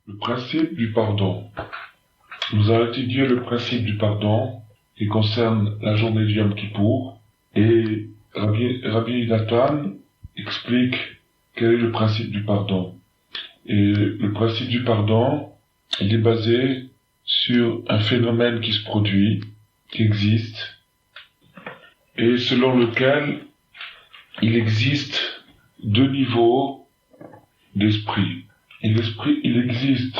Le principe du pardon. Nous avons étudié le principe du pardon qui concerne la journée du Yom Kippour et Rabbi Nathan explique quel est le principe du pardon. Et le principe du pardon, il est basé sur un phénomène qui se produit, qui existe, et selon lequel il existe deux niveaux d'esprit. Il existe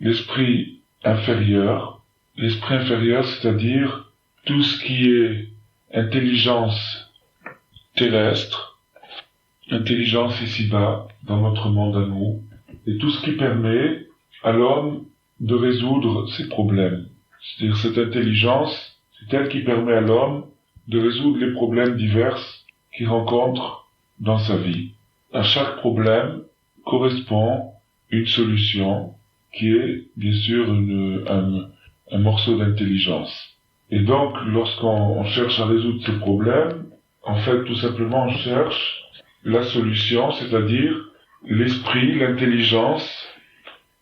l'esprit inférieur, c'est-à-dire tout ce qui est intelligence terrestre, intelligence ici-bas, dans notre monde à nous, et tout ce qui permet à l'homme de résoudre ses problèmes. C'est-à-dire cette intelligence, c'est elle qui permet à l'homme de résoudre les problèmes divers qu'il rencontre dans sa vie. À chaque problème correspond une solution qui est bien sûr un morceau d'intelligence. Et donc, lorsqu'on cherche à résoudre ces problèmes, en fait, tout simplement, on cherche la solution, c'est-à-dire l'esprit, l'intelligence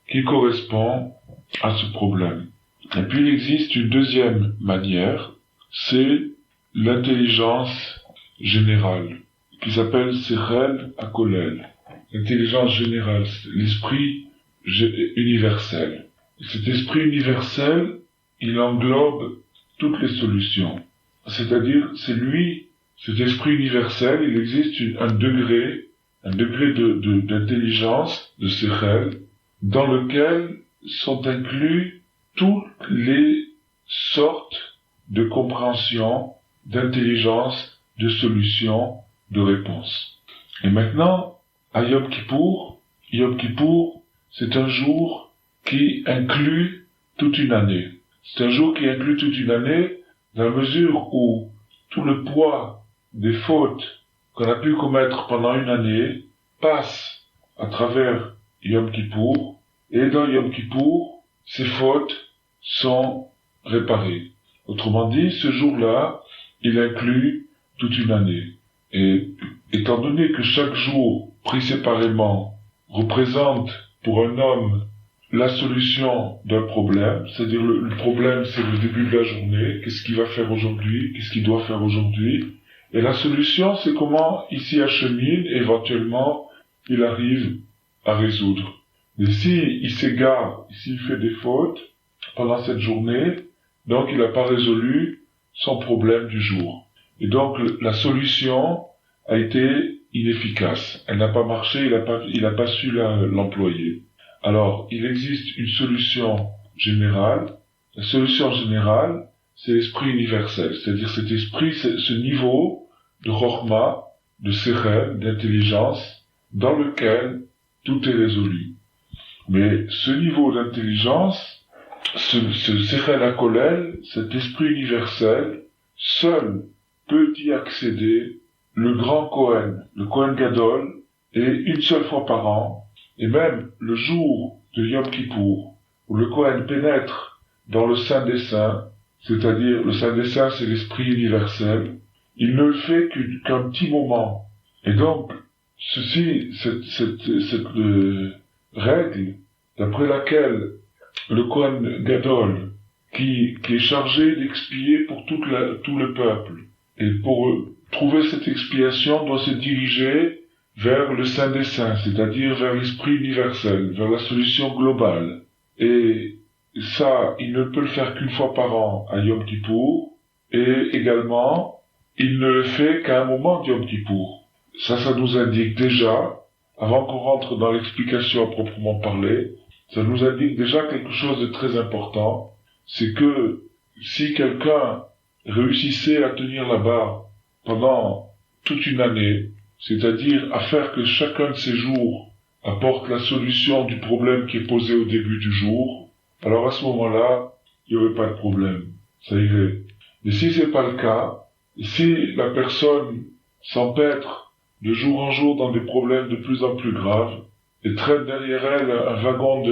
qui correspond à ce problème. Et puis, il existe une deuxième manière, c'est l'intelligence générale, qui s'appelle Sechel HaKolel. L'intelligence générale, c'est l'esprit universel. Et cet esprit universel, il englobe toutes les solutions. C'est-à-dire, c'est lui, cet esprit universel, il existe un degré d'intelligence, de Sechel, dans lequel sont inclus toutes les sortes de compréhension, d'intelligence, de solutions, de réponses. Et maintenant, à Yom Kippour, c'est un jour qui inclut toute une année. C'est un jour qui inclut toute une année dans la mesure où tout le poids des fautes qu'on a pu commettre pendant une année passe à travers Yom Kippour, et dans Yom Kippour, ces fautes sont réparées. Autrement dit, ce jour-là, il inclut toute une année. Et étant donné que chaque jour, pris séparément, représente pour un homme la solution d'un problème, c'est-à-dire le problème c'est le début de la journée, qu'est-ce qu'il va faire aujourd'hui, qu'est-ce qu'il doit faire aujourd'hui, et la solution c'est comment il s'y achemine, et éventuellement il arrive à résoudre. Et si il s'égare, s'il fait des fautes pendant cette journée, donc il n'a pas résolu son problème du jour. Et donc la solution a été inefficace. Elle n'a pas marché, il n'a pas su l'employer. Alors, il existe une solution générale. La solution générale, c'est l'esprit universel. C'est-à-dire cet esprit, ce niveau de Chokhmah, de Sechel, d'intelligence, dans lequel tout est résolu. Mais ce niveau d'intelligence, ce Sechel HaKolel, cet esprit universel, seul peut y accéder le grand Kohen, le Kohen Gadol, et une seule fois par an, et même le jour de Yom Kippour, où le Kohen pénètre dans le Saint des Saints, c'est-à-dire le Saint des Saints c'est l'esprit universel, il ne le fait qu'un petit moment. Et donc, cette règle, d'après laquelle le Kohen Gadol, qui est chargé d'expier pour tout le peuple, et pour trouver cette expiation doit se diriger vers le Saint des Saints, c'est-à-dire vers l'esprit universel, vers la solution globale. Et ça, il ne peut le faire qu'une fois par an à Yom Kippour, et également, il ne le fait qu'à un moment de Yom Kippour. Ça nous indique déjà, avant qu'on rentre dans l'explication à proprement parler, ça nous indique déjà quelque chose de très important, c'est que si quelqu'un réussissait à tenir la barre pendant toute une année, c'est-à-dire à faire que chacun de ces jours apporte la solution du problème qui est posé au début du jour, alors à ce moment-là, il n'y aurait pas de problème. Ça irait. Mais si c'est pas le cas, si la personne s'empêtre de jour en jour dans des problèmes de plus en plus graves, et traîne derrière elle un wagon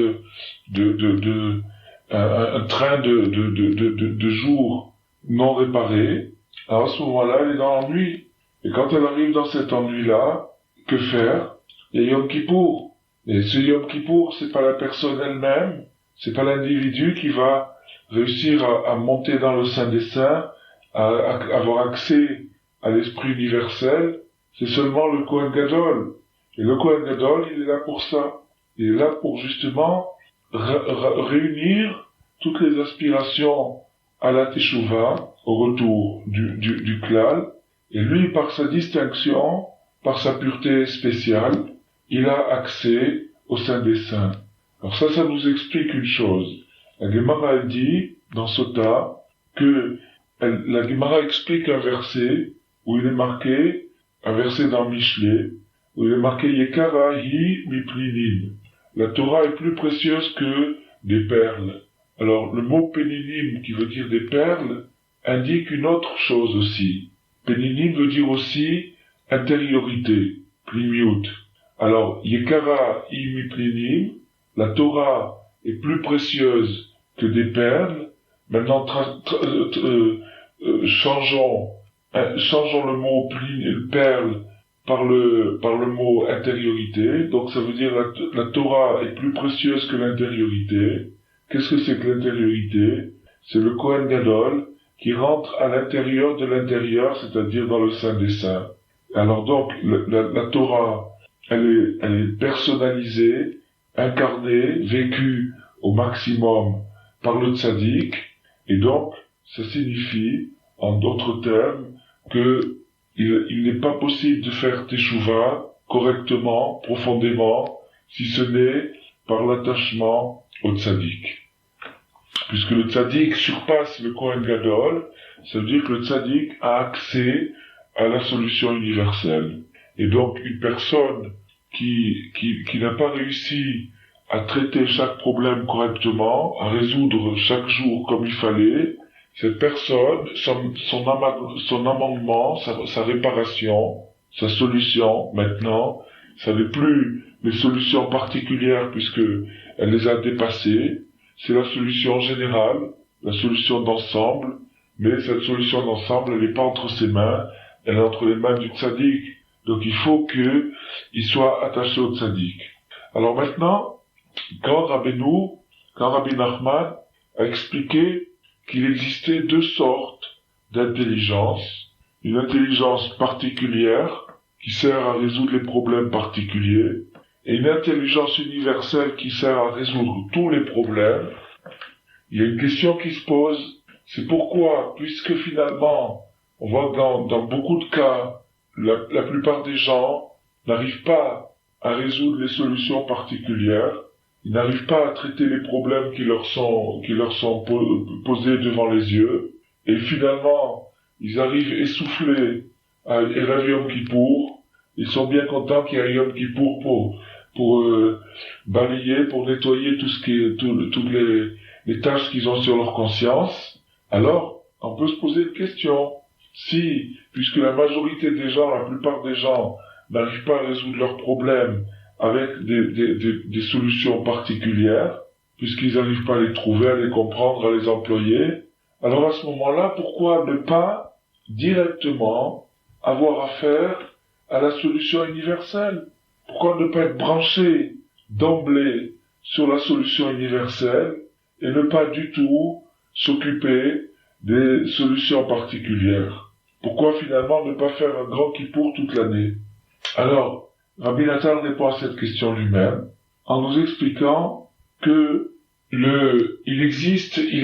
un train de jours non réparés, alors à ce moment-là, elle est dans l'ennui. Et quand elle arrive dans cet ennui-là, que faire? Il y a Yom Kippour. Et ce Yom Kippour, c'est pas la personne elle-même, c'est pas l'individu qui va réussir à monter dans le Saint des Saints, à avoir accès à l'esprit universel, c'est seulement le Kohen Gadol. Et le Kohen Gadol, il est là pour ça. Il est là pour justement réunir toutes les aspirations à la Teshuvah, au retour du klal, et lui, par sa distinction, par sa pureté spéciale, il a accès au Saint des Saints. Alors ça nous explique une chose. La Gemara, elle dit, dans Sota, que la Gemara explique un verset où il est marqué, un verset dans Michelet, où il est marqué Yekara hi miplinim. La Torah est plus précieuse que des perles. Alors, le mot péninim, qui veut dire des perles, indique une autre chose aussi. Péninim veut dire aussi intériorité, plimiut. Alors, Yekara hi miplinim, la Torah est plus précieuse que des perles. Maintenant, changeons le mot perle par le mot intériorité. Donc ça veut dire la Torah est plus précieuse que l'intériorité. Qu'est-ce que c'est que l'intériorité? C'est le Kohen Gadol qui rentre à l'intérieur de l'intérieur, c'est-à-dire dans le Saint des Saints. Alors donc, la Torah, elle est personnalisée, incarnée, vécue au maximum par le tzaddik, et donc, ça signifie, en d'autres termes, que il n'est pas possible de faire teshuva correctement, profondément, si ce n'est par l'attachement au tzaddik. Puisque le tzaddik surpasse le Kohen Gadol, ça veut dire que le tzaddik a accès à la solution universelle. Et donc, une personne qui n'a pas réussi à traiter chaque problème correctement, à résoudre chaque jour comme il fallait, cette personne, son amendement, sa réparation, sa solution, maintenant, ça n'est plus les solutions particulières puisque elle les a dépassées, c'est la solution générale, la solution d'ensemble, mais cette solution d'ensemble, elle n'est pas entre ses mains, elle est entre les mains du tzaddik. Donc il faut qu'il soit attaché au tzaddik. Alors maintenant, quand Rabbi Nachman a expliqué qu'il existait deux sortes d'intelligence, une intelligence particulière qui sert à résoudre les problèmes particuliers, et une intelligence universelle qui sert à résoudre tous les problèmes, il y a une question qui se pose, c'est pourquoi, puisque finalement, on voit dans beaucoup de cas, la plupart des gens n'arrivent pas à résoudre les solutions particulières, ils n'arrivent pas à traiter les problèmes qui leur sont posés devant les yeux, et finalement, ils arrivent essoufflés à Erev Yom Kippour, ils sont bien contents qu'il y ait Yom Kippour pour balayer, pour nettoyer toutes les tâches qu'ils ont sur leur conscience. Alors, on peut se poser une question. Si, puisque la majorité des gens, la plupart des gens, n'arrivent pas à résoudre leurs problèmes avec des solutions particulières, puisqu'ils n'arrivent pas à les trouver, à les comprendre, à les employer, alors à ce moment-là, pourquoi ne pas directement avoir affaire à la solution universelle? Pourquoi ne pas être branché d'emblée sur la solution universelle et ne pas du tout s'occuper des solutions particulières? Pourquoi finalement ne pas faire un grand kippour toute l'année? Alors, Rabbi Nathan répond à cette question lui-même en nous expliquant que il existe le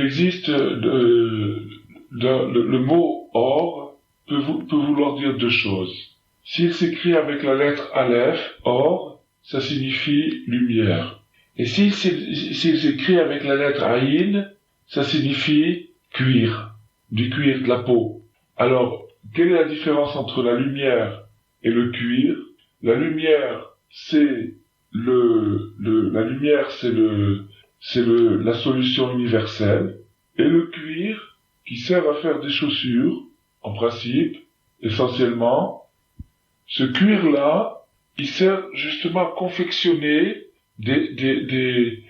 mot or peut vouloir dire deux choses. S'il s'écrit avec la lettre Aleph, or, ça signifie lumière. Et s'il s'écrit avec la lettre Aïn, ça signifie cuir, du cuir, de la peau. Alors, quelle est la différence entre la lumière et le cuir? La lumière, c'est la solution universelle, et le cuir, qui sert à faire des chaussures, en principe, essentiellement, ce cuir-là, il sert justement à confectionner des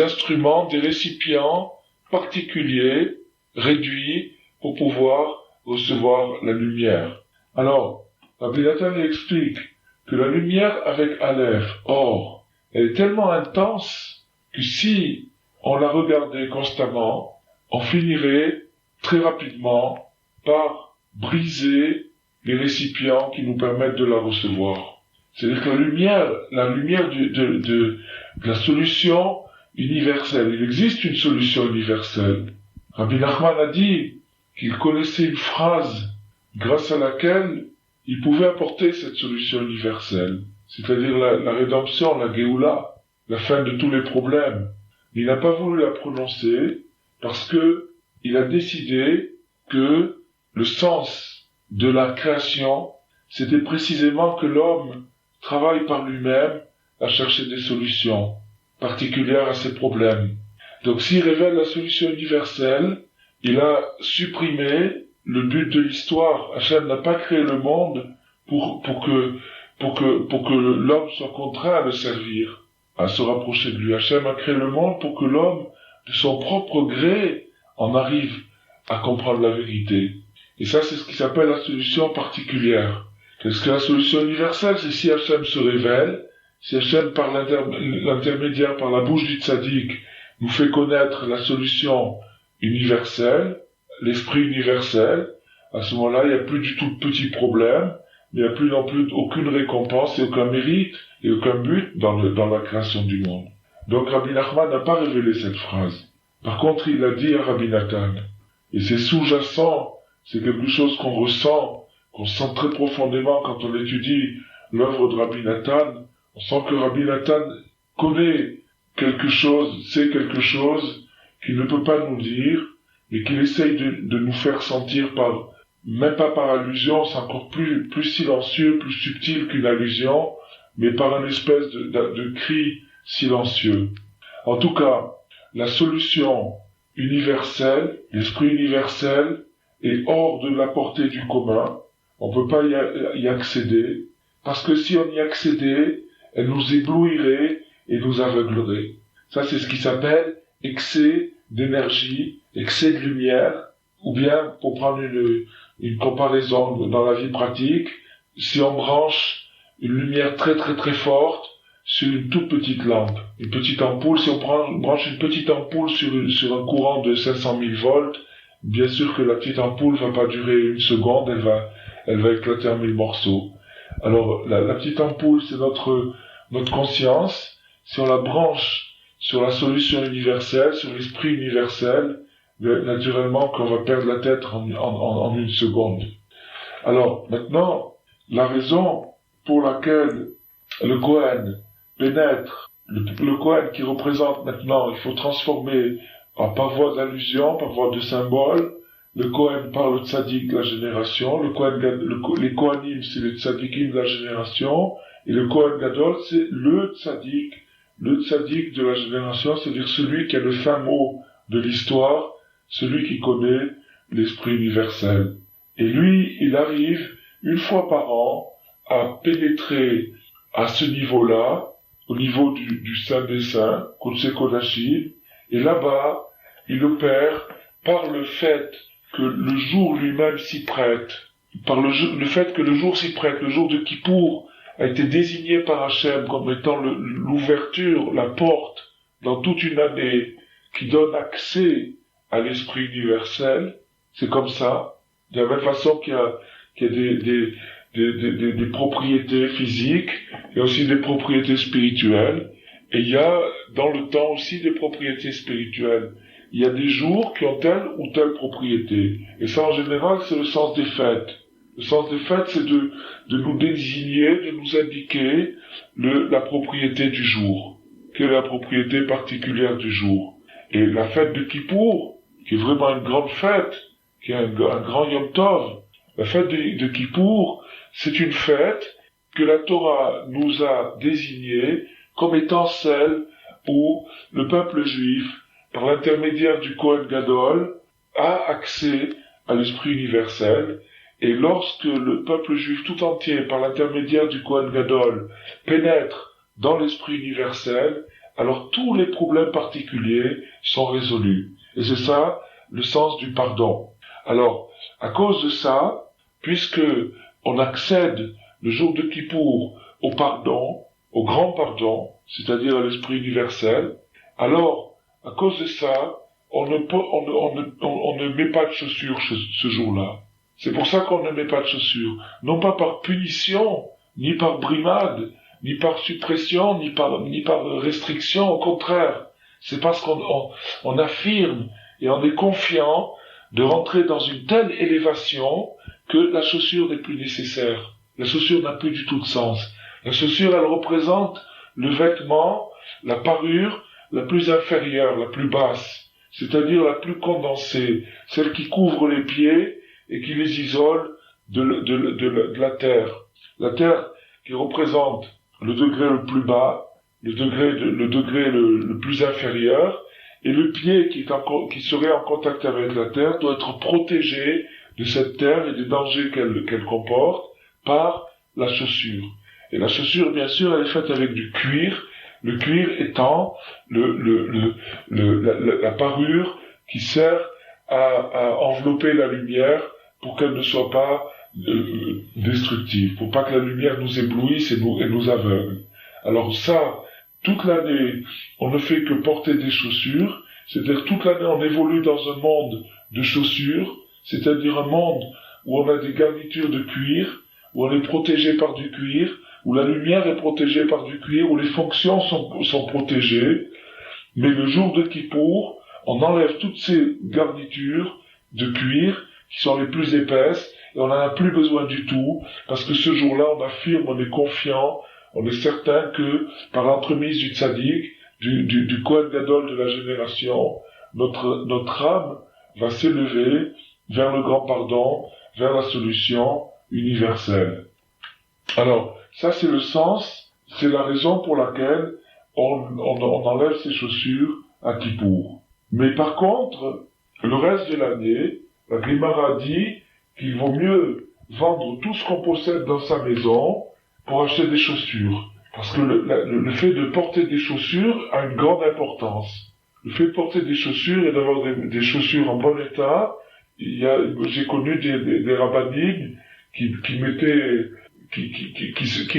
instruments, des récipients particuliers, réduits, pour pouvoir recevoir la lumière. Alors, Rabbi Nathan explique que la lumière avec Aleph, or, elle est tellement intense que si on la regardait constamment, on finirait très rapidement par briser les récipients qui nous permettent de la recevoir. C'est-à-dire que la lumière de la solution universelle, il existe une solution universelle. Rabbi Nachman a dit qu'il connaissait une phrase grâce à laquelle il pouvait apporter cette solution universelle, c'est-à-dire la rédemption, la Géoula, la fin de tous les problèmes. Il n'a pas voulu la prononcer parce que il a décidé que le sens de la création, c'était précisément que l'homme travaille par lui-même à chercher des solutions particulières à ses problèmes. Donc s'il révèle la solution universelle, il a supprimé le but de l'histoire. Hachem n'a pas créé le monde pour que l'homme soit contraint à le servir, à se rapprocher de lui. Hachem a créé le monde pour que l'homme, de son propre gré, en arrive à comprendre la vérité. Et ça, c'est ce qui s'appelle la solution particulière. Parce que la solution universelle, c'est si Hachem se révèle, si Hachem, par l'intermédiaire, par la bouche du tzaddik, nous fait connaître la solution universelle, l'esprit universel, à ce moment-là, il n'y a plus du tout de petits problèmes, il n'y a plus non plus aucune récompense et aucun mérite et aucun but dans la création du monde. Donc Rabbi Nachman n'a pas révélé cette phrase. Par contre, il l'a dit à Rabbi Nathan. Et c'est sous-jacent, c'est quelque chose qu'on ressent, qu'on sent très profondément quand on étudie l'œuvre de Rabbi Nathan. On sent que Rabbi Nathan connaît quelque chose, sait quelque chose qu'il ne peut pas nous dire, mais qu'il essaye de nous faire sentir même pas par allusion, c'est encore plus silencieux, plus subtil qu'une allusion, mais par une espèce de cri silencieux. En tout cas, la solution universelle, l'esprit universel, est hors de la portée du commun. On ne peut pas y accéder, parce que si on y accédait, elle nous éblouirait et nous aveuglerait. Ça, c'est ce qui s'appelle excès d'énergie, excès de lumière, ou bien, pour prendre une comparaison dans la vie pratique, si on branche une lumière très très très forte sur une toute petite lampe, une petite ampoule, si on branche une petite ampoule sur un courant de 500 000 volts, bien sûr que la petite ampoule va pas durer une seconde, elle va éclater en 1000 morceaux. Alors, la petite ampoule, c'est notre conscience. Si on la branche sur la solution universelle, sur l'esprit universel, naturellement qu'on va perdre la tête en une seconde. Alors, maintenant, la raison pour laquelle le Kohen pénètre, le Kohen qui représente maintenant, il faut transformer par voie d'allusion, par voie de symbole, le Kohen par le tzaddik de la génération, les Kohanim c'est le tzaddikim de la génération, et le Kohen Gadol c'est le tzaddik de la génération, c'est-à-dire celui qui a le fin mot de l'histoire, celui qui connaît l'esprit universel. Et lui, il arrive une fois par an à pénétrer à ce niveau-là, au niveau du Saint des Saints, Kodesh Kodashim, et là-bas, il opère par le fait que le jour lui-même s'y prête, par le fait que le jour s'y prête, le jour de Kippour a été désigné par Hachem comme étant l'ouverture, la porte dans toute une année qui donne accès à l'esprit universel. C'est comme ça, de la même façon qu'il y a des propriétés physiques, il y a aussi des propriétés spirituelles, et il y a dans le temps aussi des propriétés spirituelles. Il y a des jours qui ont telle ou telle propriété. Et ça, en général, c'est le sens des fêtes. Le sens des fêtes, c'est de nous désigner, de nous indiquer la propriété du jour. Quelle est la propriété particulière du jour? Et la fête de Kippour, qui est vraiment une grande fête, qui est un grand Yom Tov, la fête de Kippour, c'est une fête que la Torah nous a désignée comme étant celle où le peuple juif, par l'intermédiaire du Kohen Gadol, a accès à l'esprit universel, et lorsque le peuple juif tout entier, par l'intermédiaire du Kohen Gadol, pénètre dans l'esprit universel, alors tous les problèmes particuliers sont résolus. Et c'est ça, le sens du pardon. Alors, à cause de ça, puisque on accède le jour de Kippour au au grand pardon, c'est-à-dire à l'esprit universel, alors, à cause de ça, on ne met pas de chaussures ce jour-là. C'est pour ça qu'on ne met pas de chaussures. Non pas par punition, ni par brimade, ni par suppression, ni par restriction, au contraire. C'est parce qu'on affirme et on est confiant de rentrer dans une telle élévation que la chaussure n'est plus nécessaire. La chaussure n'a plus du tout de sens. La chaussure, elle représente le vêtement, la parure la plus inférieure, la plus basse, c'est-à-dire la plus condensée, celle qui couvre les pieds et qui les isole de la terre. La terre qui représente le degré le plus bas, le degré le plus inférieur, et le pied qui serait en contact avec la terre doit être protégé de cette terre et des dangers qu'elle comporte par la chaussure. Et la chaussure, bien sûr, elle est faite avec du cuir, le cuir étant la parure qui sert à envelopper la lumière pour qu'elle ne soit pas destructive, pour pas que la lumière nous éblouisse et nous aveugle. Alors ça, toute l'année, on ne fait que porter des chaussures, c'est-à-dire toute l'année on évolue dans un monde de chaussures, c'est-à-dire un monde où on a des garnitures de cuir, où on est protégé par du cuir, où la lumière est protégée par du cuir, où les fonctions sont protégées, mais le jour de Kippour, on enlève toutes ces garnitures de cuir qui sont les plus épaisses, et on n'en a plus besoin du tout, parce que ce jour-là, on affirme, on est confiant, on est certain que, par l'entremise du tzaddik, du Kohen Gadol de la génération, notre âme va s'élever vers le grand pardon, vers la solution universelle. Alors, ça c'est le sens, c'est la raison pour laquelle on enlève ses chaussures à Kippour. Mais par contre, le reste de l'année, la Gemara dit qu'il vaut mieux vendre tout ce qu'on possède dans sa maison pour acheter des chaussures. Parce que le fait de porter des chaussures a une grande importance. Le fait de porter des chaussures et d'avoir des chaussures en bon état, j'ai connu des rabbinim qui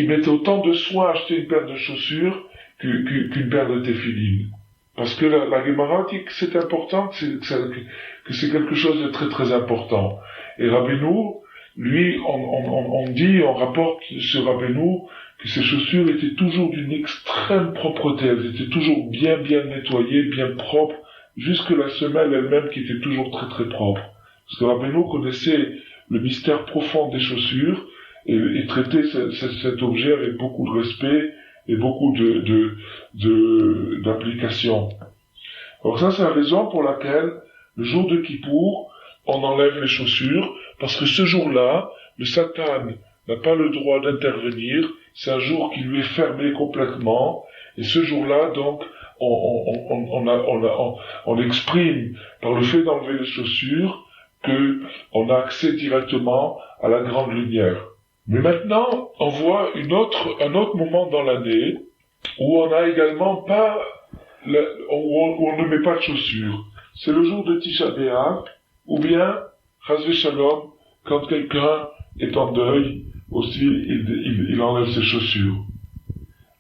mettaient autant de soin à acheter une paire de chaussures qu'une paire de téphilines. Parce que la Gemara dit que c'est important, que c'est quelque chose de très très important. Et Rabbeinu, lui, on rapporte sur Rabbeinu que ces chaussures étaient toujours d'une extrême propreté, elles étaient toujours bien nettoyées, bien propres, jusque la semelle elle-même qui était toujours très très propre. Parce que Rabbeinu connaissait le mystère profond des chaussures et traitait cet objet avec beaucoup de respect et beaucoup d'application. Alors ça, c'est la raison pour laquelle, le jour de Kippour, on enlève les chaussures, parce que ce jour-là, le Satan n'a pas le droit d'intervenir, c'est un jour qui lui est fermé complètement, et ce jour-là, donc, on exprime, par le fait d'enlever les chaussures, que on a accès directement à la grande lumière. Mais maintenant, on voit un autre moment dans l'année où on a également pas, où on ne met pas de chaussures. C'est le jour de Tisha B'Av, ou bien, Chas v'Shalom, quand quelqu'un est en deuil, aussi, il enlève ses chaussures.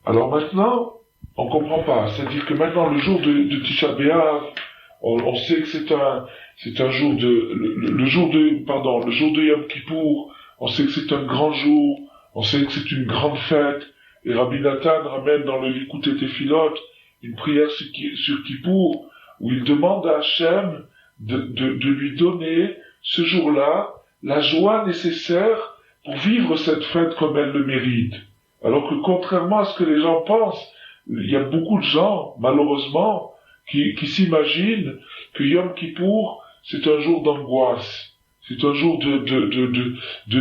Alors maintenant, on comprend pas. C'est-à-dire que maintenant, le jour de Tisha B'Av, on sait que c'est un jour le jour de Yom Kippour, on sait que c'est un grand jour, on sait que c'est une grande fête, et Rabbi Nathan ramène dans le Likutei Tefilot une prière sur Kippour, où il demande à Hachem de lui donner, ce jour-là, la joie nécessaire pour vivre cette fête comme elle le mérite. Alors que contrairement à ce que les gens pensent, il y a beaucoup de gens, malheureusement, qui s'imaginent que Yom Kippour, c'est un jour d'angoisse. C'est un jour de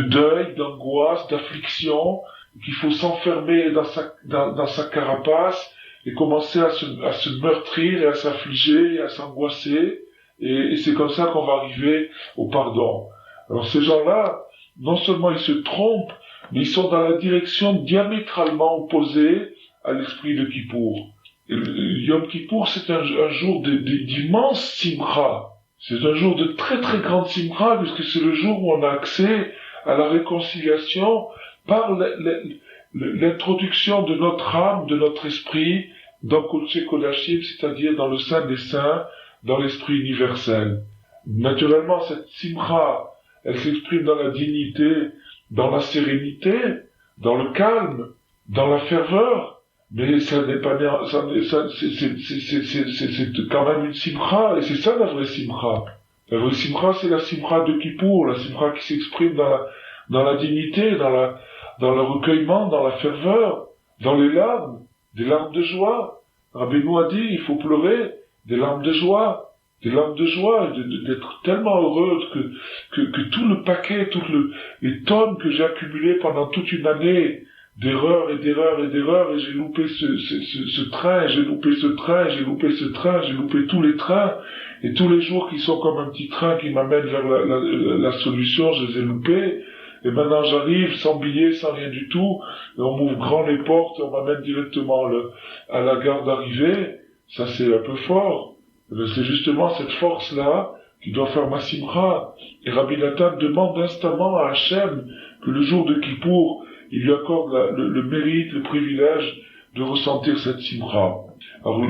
deuil, d'angoisse, d'affliction, qu'il faut s'enfermer dans sa carapace et commencer à se meurtrir et à s'affliger et à s'angoisser. Et c'est comme ça qu'on va arriver au pardon. Alors ces gens-là, non seulement ils se trompent, mais ils sont dans la direction diamétralement opposée à l'esprit de Kippour. Yom Kippour, c'est un jour d'immense simra. C'est un jour de très très grande simra, puisque c'est le jour où on a accès à la réconciliation par l'introduction de notre âme, de notre esprit, dans Kodesh Kodashim, c'est-à-dire dans le sein des saints, dans l'esprit universel. Naturellement, cette simcha, elle s'exprime dans la dignité, dans la sérénité, dans le calme, dans la ferveur, mais ça n'est pas, c'est quand même une simcha, et c'est ça la vraie simcha. La vraie simcha, c'est la simcha de Kippour, la simcha qui s'exprime dans la dignité, dans le recueillement, dans la ferveur, dans les larmes, des larmes de joie. Rabbeinu a dit, il faut pleurer des larmes de joie, d'être tellement heureux que tout le paquet, les tonnes que j'ai accumulées pendant toute une année, d'erreurs, et j'ai loupé ce train, j'ai loupé tous les trains, et tous les jours qui sont comme un petit train qui m'amène vers la solution, je les ai loupés. Et maintenant j'arrive sans billet, sans rien du tout, et on m'ouvre grand les portes, on m'amène directement à la gare d'arrivée. Ça c'est un peu fort. Mais c'est justement cette force-là qui doit faire ma simcha. Et Rabbi Nathan demande instamment à Hachem que le jour de Kippour, il lui accorde le mérite, le privilège de ressentir cette simcha. Alors,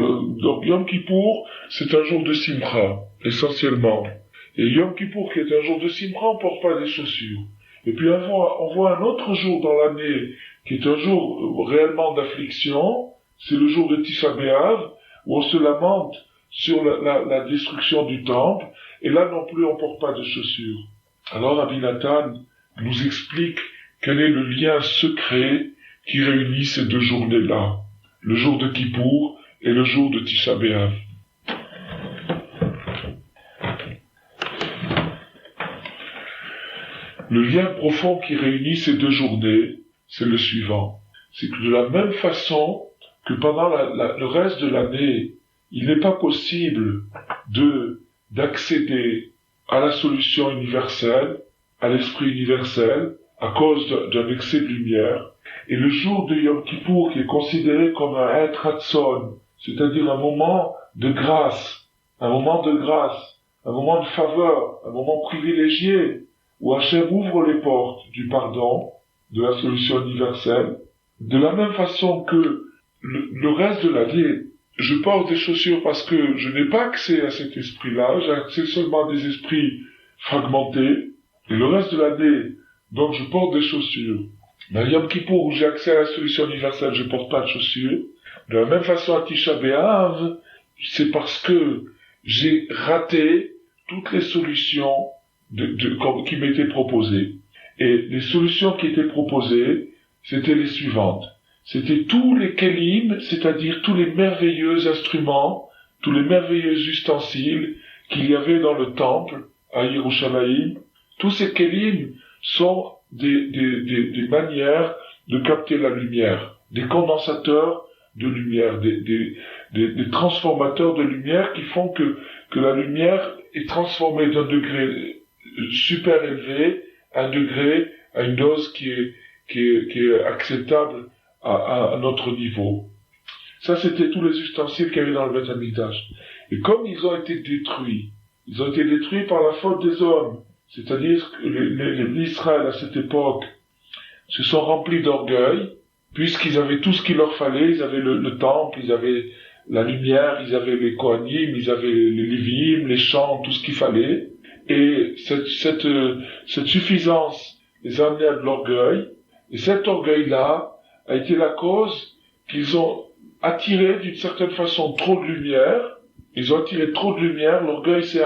donc Yom Kippour, c'est un jour de simcha, essentiellement. Et Yom Kippour, qui est un jour de simcha, on porte pas des chaussures. Et puis on voit un autre jour dans l'année, qui est un jour réellement d'affliction, c'est le jour de Tisha B'Av, où on se lamente sur la destruction du temple, et là non plus on porte pas de chaussures. Alors Rabbi Nathan nous explique quel est le lien secret qui réunit ces deux journées-là, le jour de Kippour et le jour de Tisha B'Av. Le lien profond qui réunit ces deux journées, c'est le suivant. C'est que de la même façon que pendant le reste de l'année, il n'est pas possible d'accéder à la solution universelle, à l'esprit universel, à cause d'un excès de lumière. Et le jour de Yom Kippour, qui est considéré comme un Etratson, c'est-à-dire un moment de grâce, un moment de faveur, un moment privilégié, où Hachem ouvre les portes du pardon, de la solution universelle, de la même façon que le reste de l'année, je porte des chaussures parce que je n'ai pas accès à cet esprit-là, j'ai accès seulement à des esprits fragmentés, et le reste de l'année, donc je porte des chaussures. Mais Yom Kippour, où j'ai accès à la solution universelle, je porte pas de chaussures. De la même façon à Tisha B'Av, c'est parce que j'ai raté toutes les solutions qui m'étaient proposées. Et les solutions qui étaient proposées, c'était les suivantes. C'était tous les kelim, c'est-à-dire tous les merveilleux instruments, tous les merveilleux ustensiles qu'il y avait dans le temple à Yerushalayim. Tous ces kelim sont des manières de capter la lumière, des condensateurs de lumière, des transformateurs de lumière qui font que la lumière est transformée d'un degré super élevé à un degré, à une dose qui est acceptable à notre niveau. Ça, c'était tous les ustensiles qu'il y avait dans le Beth Amikdash. Et comme ils ont été détruits par la faute des hommes, c'est-à-dire que les Israël à cette époque se sont remplis d'orgueil, puisqu'ils avaient tout ce qu'il leur fallait, ils avaient le temple, ils avaient la lumière, ils avaient les Kohanim, ils avaient les Lévi'im, les chants, tout ce qu'il fallait, et cette suffisance les a amenés à de l'orgueil, et cet orgueil-là a été la cause qu'ils ont attiré d'une certaine façon trop de lumière. Ils ont attiré trop de lumière. L'orgueil, c'est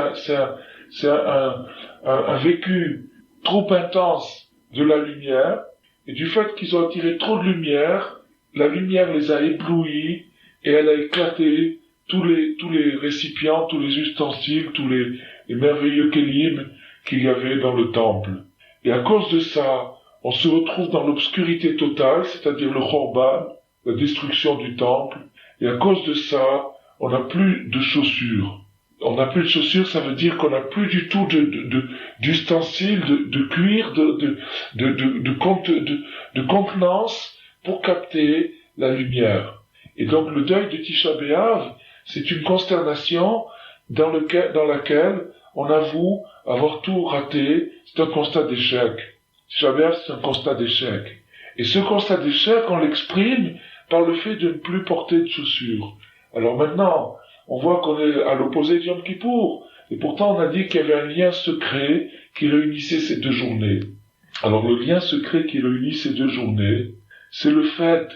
un vécu trop intense de la lumière. Et du fait qu'ils ont attiré trop de lumière, la lumière les a éblouis et elle a éclaté tous les récipients, tous les ustensiles, tous les merveilleux kélim qu'il y avait dans le temple. Et à cause de ça, on se retrouve dans l'obscurité totale, c'est-à-dire le Khorban, la destruction du temple, et à cause de ça, on n'a plus de chaussures. On n'a plus de chaussures, ça veut dire qu'on n'a plus du tout d'ustensiles, de cuir, de contenance pour capter la lumière. Et donc le deuil de Tisha B'Av, c'est une consternation dans laquelle on avoue avoir tout raté, c'est un constat d'échec. Tisha B'Av, c'est un constat d'échec. Et ce constat d'échec, on l'exprime par le fait de ne plus porter de chaussures. Alors maintenant, on voit qu'on est à l'opposé de Yom Kippour. Et pourtant, on a dit qu'il y avait un lien secret qui réunissait ces deux journées. Alors le lien secret qui réunit ces deux journées, c'est le fait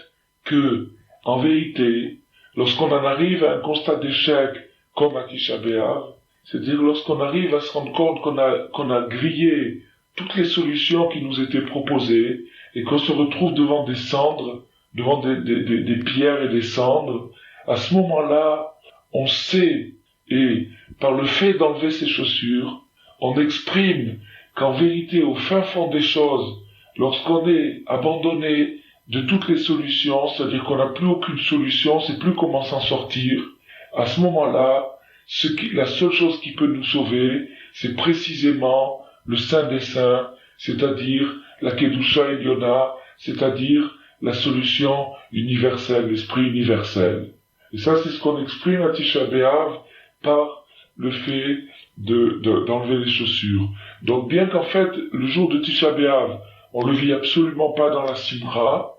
que, en vérité, lorsqu'on en arrive à un constat d'échec comme à Tisha B'Av, c'est-à-dire lorsqu'on arrive à se rendre compte qu'on a grillé toutes les solutions qui nous étaient proposées et qu'on se retrouve devant des cendres, devant des pierres et des cendres, à ce moment-là, on sait, et par le fait d'enlever ses chaussures, on exprime qu'en vérité, au fin fond des choses, lorsqu'on est abandonné de toutes les solutions, c'est-à-dire qu'on n'a plus aucune solution, on ne sait plus comment s'en sortir, à ce moment-là, la seule chose qui peut nous sauver, c'est précisément le Saint des Saints, c'est-à-dire la Kedusha Eliona, c'est-à-dire la solution universelle, l'esprit universel. Et ça, c'est ce qu'on exprime à Tisha B'Av par le fait d'enlever les chaussures. Donc, bien qu'en fait, le jour de Tisha B'Av, on le vit absolument pas dans la Simcha,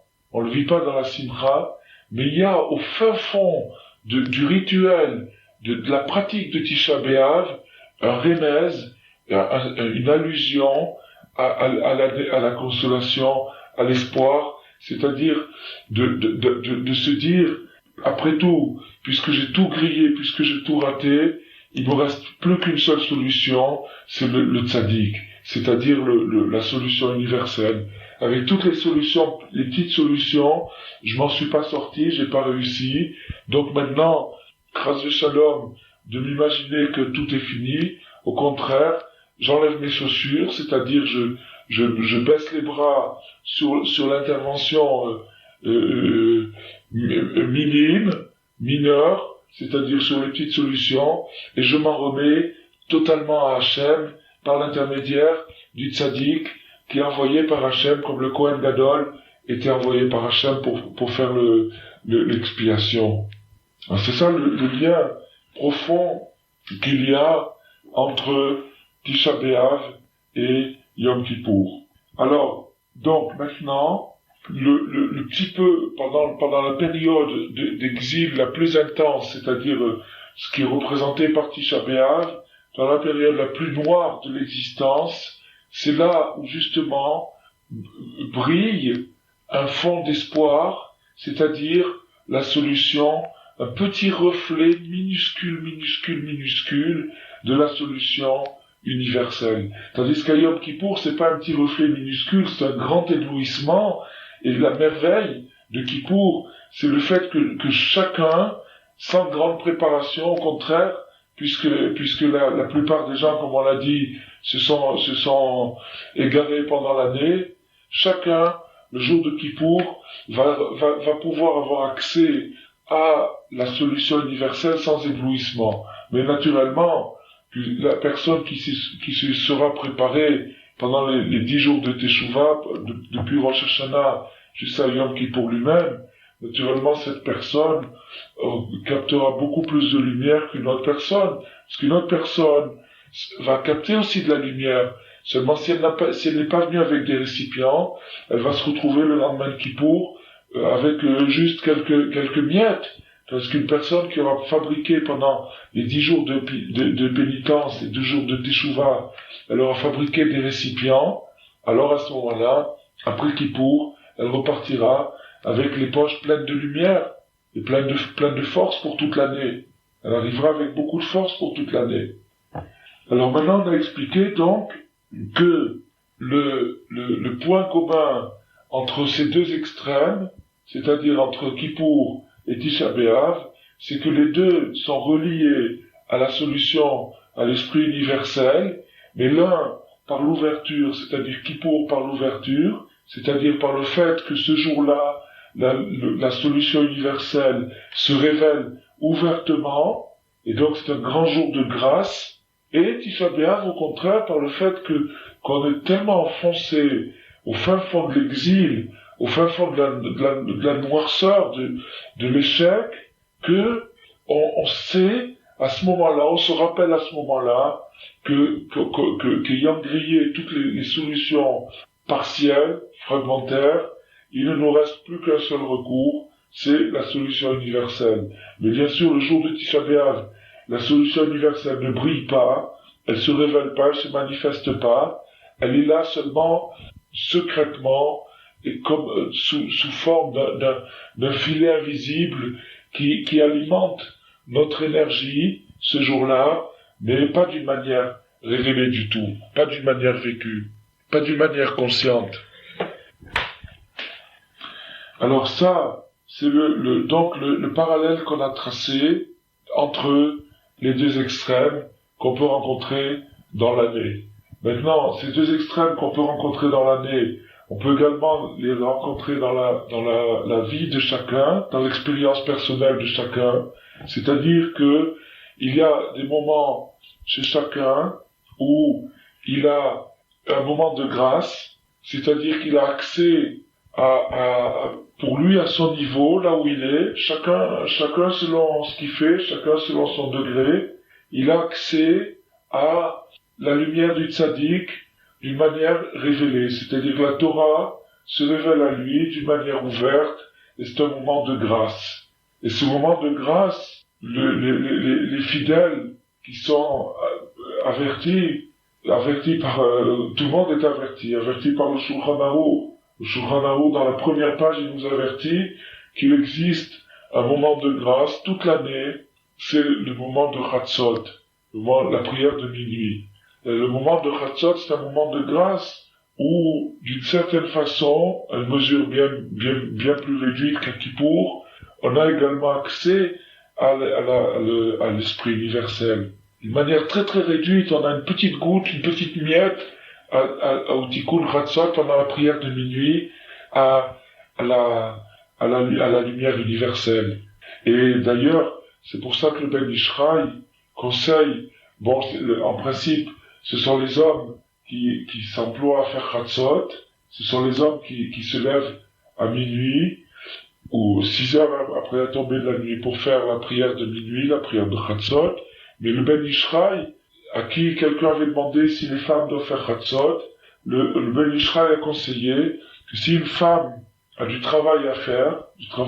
mais il y a au fin fond du rituel, de la pratique de Tisha B'Av, un remèze, une allusion à la consolation, à l'espoir, c'est-à-dire de se dire, après tout, puisque j'ai tout grillé, puisque j'ai tout raté, il me reste plus qu'une seule solution, c'est le tzaddik, c'est-à-dire la solution universelle. Avec toutes les solutions, les petites solutions, je m'en suis pas sorti, j'ai pas réussi. Donc maintenant, Chas v'Shalom, de m'imaginer que tout est fini. Au contraire, j'enlève mes chaussures, c'est-à-dire je baisse les bras sur l'intervention mineure, c'est-à-dire sur les petites solutions, et je m'en remets totalement à Hachem par l'intermédiaire du tzaddik qui est envoyé par Hachem, comme le Kohen Gadol était envoyé par Hachem pour faire l'expiation. Alors c'est ça le lien profond qu'il y a entre Tisha B'Av et Yom Kippour. Alors, donc maintenant, le petit peu, pendant la période d'exil la plus intense, c'est-à-dire ce qui est représenté par Tisha B'Av, dans la période la plus noire de l'existence, c'est là où justement brille un fond d'espoir, c'est-à-dire la solution, un petit reflet minuscule de la solution universelle. Tandis qu'à Yom Kippour, c'est pas un petit reflet minuscule, c'est un grand éblouissement, et la merveille de Kippour, c'est le fait que chacun, sans grande préparation, au contraire, puisque la plupart des gens, comme on l'a dit, se sont égarés pendant l'année, chacun, le jour de Kippour, va pouvoir avoir accès à la solution universelle sans éblouissement. Mais naturellement, la personne qui se sera préparée pendant les 10 jours de Teshuvah, depuis Rosh Hashanah jusqu'à Yom Kippour lui-même, naturellement cette personne captera beaucoup plus de lumière qu'une autre personne. Parce qu'une autre personne va capter aussi de la lumière. Seulement si elle n'est pas venue avec des récipients, elle va se retrouver le lendemain de Kippour avec juste quelques miettes. Parce qu'une personne qui aura fabriqué pendant les 10 jours de pénitence, les 2 jours de Teshuvah, elle aura fabriqué des récipients, alors à ce moment-là, après Kippour, elle repartira avec les poches pleines de lumière et pleines de force pour toute l'année. Elle arrivera avec beaucoup de force pour toute l'année. Alors maintenant, on a expliqué donc que le point commun entre ces deux extrêmes, c'est-à-dire entre Kippour et Tisha B'Av, c'est que les deux sont reliés à la solution, à l'esprit universel, mais l'un par l'ouverture, c'est-à-dire Kippour par l'ouverture, c'est-à-dire par le fait que ce jour-là, la solution universelle se révèle ouvertement, et donc c'est un grand jour de grâce, et Tisha B'Av, au contraire, par le fait qu'on est tellement enfoncé au fin fond de l'exil, au fin fond de la noirceur de l'échec, que on sait à ce moment-là, on se rappelle à ce moment-là qu'ayant grillé toutes les solutions partielles, fragmentaires, il ne nous reste plus qu'un seul recours, c'est la solution universelle. Mais bien sûr, le jour de Tisha B'Av, la solution universelle ne brille pas, elle se révèle pas, elle se manifeste pas, elle est là seulement secrètement et comme sous forme d'un filet invisible qui alimente notre énergie ce jour-là, mais pas d'une manière révélée du tout, pas d'une manière vécue, pas d'une manière consciente. Alors ça, c'est donc le parallèle qu'on a tracé entre les deux extrêmes qu'on peut rencontrer dans l'année. Maintenant, ces deux extrêmes qu'on peut rencontrer dans l'année, on peut également les rencontrer dans la vie de chacun, dans l'expérience personnelle de chacun. C'est-à-dire que il y a des moments chez chacun où il a un moment de grâce, c'est-à-dire qu'il a accès pour lui à son niveau, là où il est, chacun selon ce qu'il fait, chacun selon son degré, il a accès à la lumière du tzaddik d'une manière révélée, c'est-à-dire que la Torah se révèle à lui d'une manière ouverte, et c'est un moment de grâce. Et ce moment de grâce, les fidèles qui sont avertis par tout le monde est averti par le Shulchan Aruch. Le Shulchan Aruch, dans la première page, il nous avertit qu'il existe un moment de grâce toute l'année, c'est le moment de Chatzot, la prière de minuit. Et le moment de Chatzot, c'est un moment de grâce où, d'une certaine façon, à une mesure bien plus réduite qu'à Kippour, on a également accès à l'esprit universel. D'une manière très très réduite, on a une petite goutte, une petite miette au Tikkun Chatzot pendant la prière de minuit à la lumière universelle. Et d'ailleurs, c'est pour ça que le Ben Ishraï conseille, en principe, ce sont les hommes qui s'emploient à faire Chatzot, ce sont les hommes qui se lèvent à minuit, ou 6 heures après la tombée de la nuit pour faire la prière de minuit, la prière de Chatzot. Mais le Ben Ishraï, à qui quelqu'un avait demandé si les femmes doivent faire Chatzot, le Ben Ishraï a conseillé que si une femme a du travail à faire, son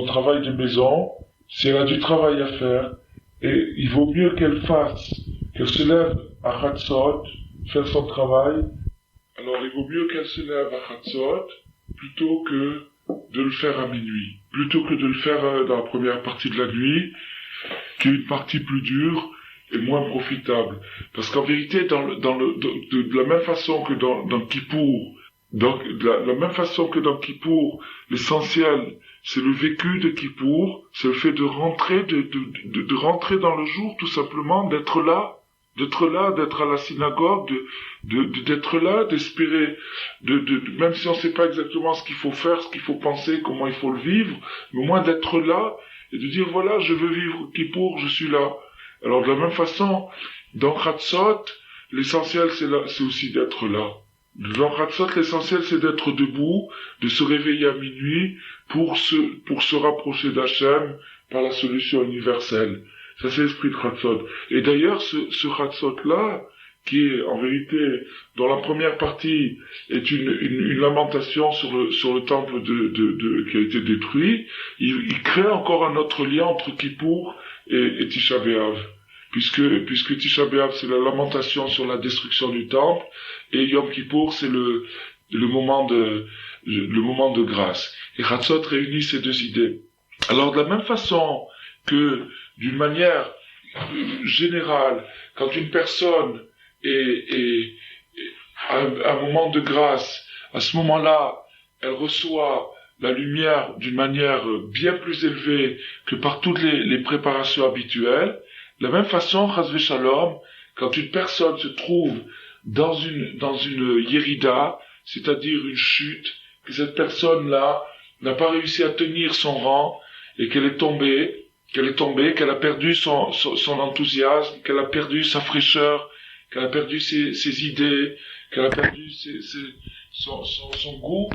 travail de maison, si elle a du travail à faire, et il vaut mieux qu'elle se lève à Chatzot, faire son travail, alors il vaut mieux qu'elle se lève à Chatzot, plutôt que de le faire à minuit, plutôt que de le faire dans la première partie de la nuit, qui est une partie plus dure et moins profitable. Parce qu'en vérité, de la même façon que dans Kippour, de la même façon que dans Kippour, l'essentiel, c'est le vécu de Kippour, c'est le fait de rentrer dans le jour, tout simplement, d'être là, d'être à la synagogue, d'être là, d'espérer, même si on sait pas exactement ce qu'il faut faire, ce qu'il faut penser, comment il faut le vivre, mais au moins d'être là, et de dire, voilà, je veux vivre Kippour, je suis là. Alors, de la même façon, dans Chatzot, l'essentiel, c'est aussi d'être là. Dans Chatzot, l'essentiel, c'est d'être debout, de se réveiller à minuit, pour se rapprocher d'Hachem par la solution universelle. Ça, c'est l'esprit de Chatzot. Et d'ailleurs, ce Chatzot-là, qui est, en vérité, dans la première partie, est une lamentation sur le temple qui a été détruit, il crée encore un autre lien entre Kippour et Tisha B'Av. Puisque Tisha B'Av, c'est la lamentation sur la destruction du temple, et Yom Kippour, c'est le moment de grâce. Et Chatzot réunit ces deux idées. Alors, de la même façon que, d'une manière générale, quand une personne a un moment de grâce, à ce moment-là, elle reçoit la lumière d'une manière bien plus élevée que par toutes les préparations habituelles. De la même façon, Chas v'Shalom, quand une personne se trouve dans une yérida, c'est-à-dire une chute, que cette personne-là n'a pas réussi à tenir son rang et qu'elle est tombée, qu'elle a perdu son enthousiasme, qu'elle a perdu sa fraîcheur, qu'elle a perdu ses idées, qu'elle a perdu son goût,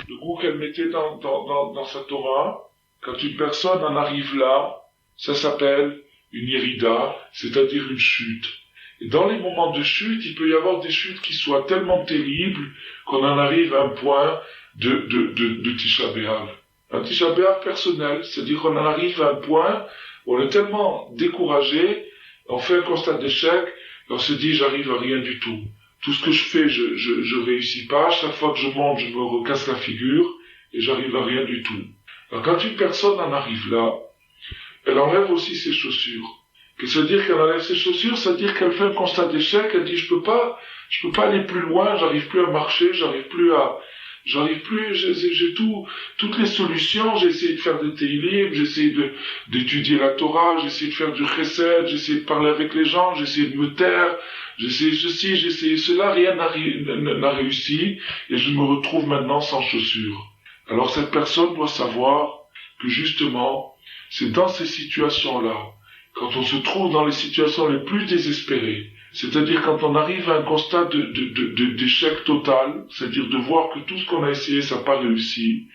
le goût qu'elle mettait dans sa Torah. Quand une personne en arrive là, ça s'appelle une yérida, c'est-à-dire une chute. Et dans les moments de chute, il peut y avoir des chutes qui soient tellement terribles qu'on en arrive à un point de Tisha B'Av. Un Tisha B'Av personnel, c'est-à-dire qu'on en arrive à un point où on est tellement découragé, on fait un constat d'échec, et on se dit j'arrive à rien du tout. Tout ce que je fais, je réussis pas. Chaque fois que je monte, je me recasse la figure et j'arrive à rien du tout. Alors quand une personne en arrive là, elle enlève aussi ses chaussures. Qu'est-ce que ça veut dire qu'elle enlève ses chaussures? Ça veut dire qu'elle fait un constat d'échec, elle dit je peux pas aller plus loin, j'arrive plus à marcher, j'ai toutes les solutions, j'ai essayé de faire des télim, j'ai essayé d'étudier la Torah, j'ai essayé de faire du chesed, j'ai essayé de parler avec les gens, j'ai essayé de me taire, j'ai essayé ceci, j'ai essayé cela, rien n'a réussi, et je me retrouve maintenant sans chaussures. Alors cette personne doit savoir que justement, c'est dans ces situations-là, quand on se trouve dans les situations les plus désespérées, c'est-à-dire quand on arrive à un constat d'échec total, c'est-à-dire de voir que tout ce qu'on a essayé, ça n'a pas réussi,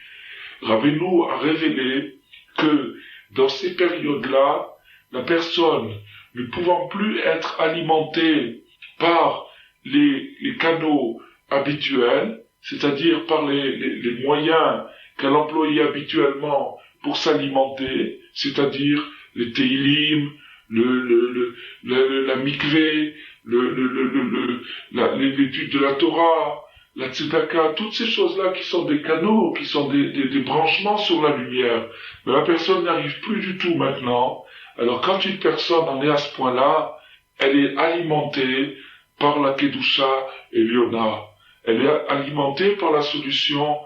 Rabbeinu a révélé que dans ces périodes-là, la personne ne pouvant plus être alimentée par les canaux habituels, c'est-à-dire par les moyens qu'elle employait habituellement pour s'alimenter, c'est-à-dire les télim, la mikvé, l'étude de la Torah, la tzedaka, toutes ces choses-là qui sont des canaux, qui sont des branchements sur la lumière. Mais la personne n'arrive plus du tout maintenant. Alors quand une personne en est à ce point-là, elle est alimentée par la Kedusha Eliona. Elle est alimentée par la solution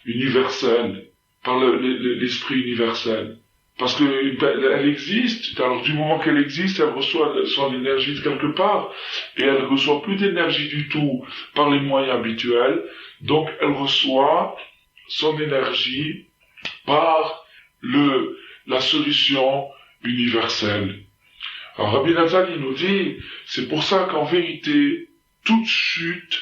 universelle, par l'esprit universel. Parce que elle existe, alors du moment qu'elle existe, elle reçoit son énergie de quelque part, et elle ne reçoit plus d'énergie du tout par les moyens habituels, donc elle reçoit son énergie par la solution universelle. Alors Rabbi Nathan, il nous dit, c'est pour ça qu'en vérité, toute chute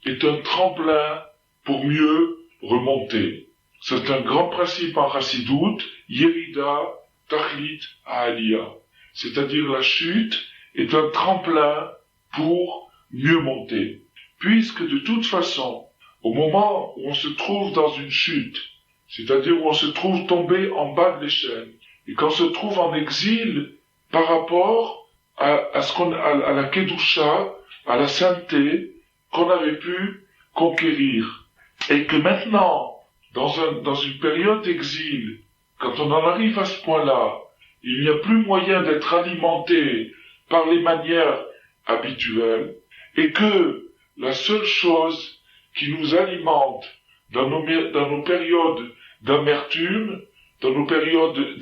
est un tremplin pour mieux remonter. C'est un grand principe en Chassidout, Yerida, Tachlit, Aliyah. C'est-à-dire la chute est un tremplin pour mieux monter. Puisque de toute façon, au moment où on se trouve dans une chute, c'est-à-dire où on se trouve tombé en bas de l'échelle, et qu'on se trouve en exil par rapport à la Kedusha, à la sainteté qu'on avait pu conquérir. Et que maintenant, dans une période d'exil, quand on en arrive à ce point-là, il n'y a plus moyen d'être alimenté par les manières habituelles, et que la seule chose qui nous alimente dans nos périodes d'amertume, dans nos périodes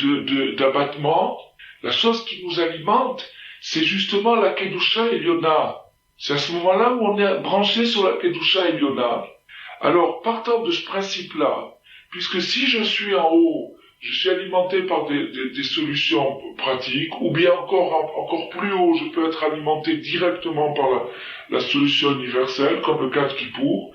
d'abattement, la chose qui nous alimente, c'est justement la Kedusha Eliona. C'est à ce moment-là où on est branché sur la Kedusha Eliona. Alors, partant de ce principe-là, puisque si je suis en haut, je suis alimenté par des solutions pratiques, ou bien encore plus haut, je peux être alimenté directement par la solution universelle, comme le cas de Kippour.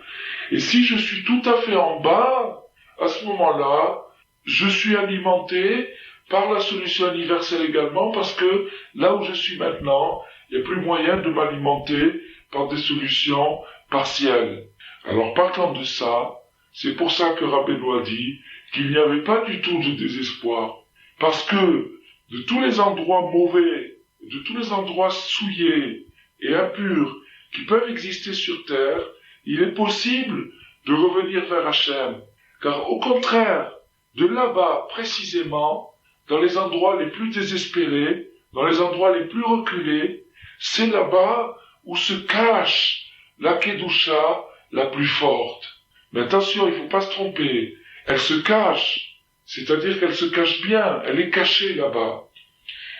Et si je suis tout à fait en bas, à ce moment-là, je suis alimenté par la solution universelle également, parce que là où je suis maintenant, il n'y a plus moyen de m'alimenter par des solutions partielles. Alors partant de ça, c'est pour ça que Rabbeinu a dit qu'il n'y avait pas du tout de désespoir. Parce que de tous les endroits mauvais, de tous les endroits souillés et impurs qui peuvent exister sur terre, il est possible de revenir vers Hachem. Car au contraire, de là-bas précisément, dans les endroits les plus désespérés, dans les endroits les plus reculés, c'est là-bas où se cache la Kedusha la plus forte. Mais attention, il ne faut pas se tromper. Elle se cache. C'est-à-dire qu'elle se cache bien. Elle est cachée là-bas.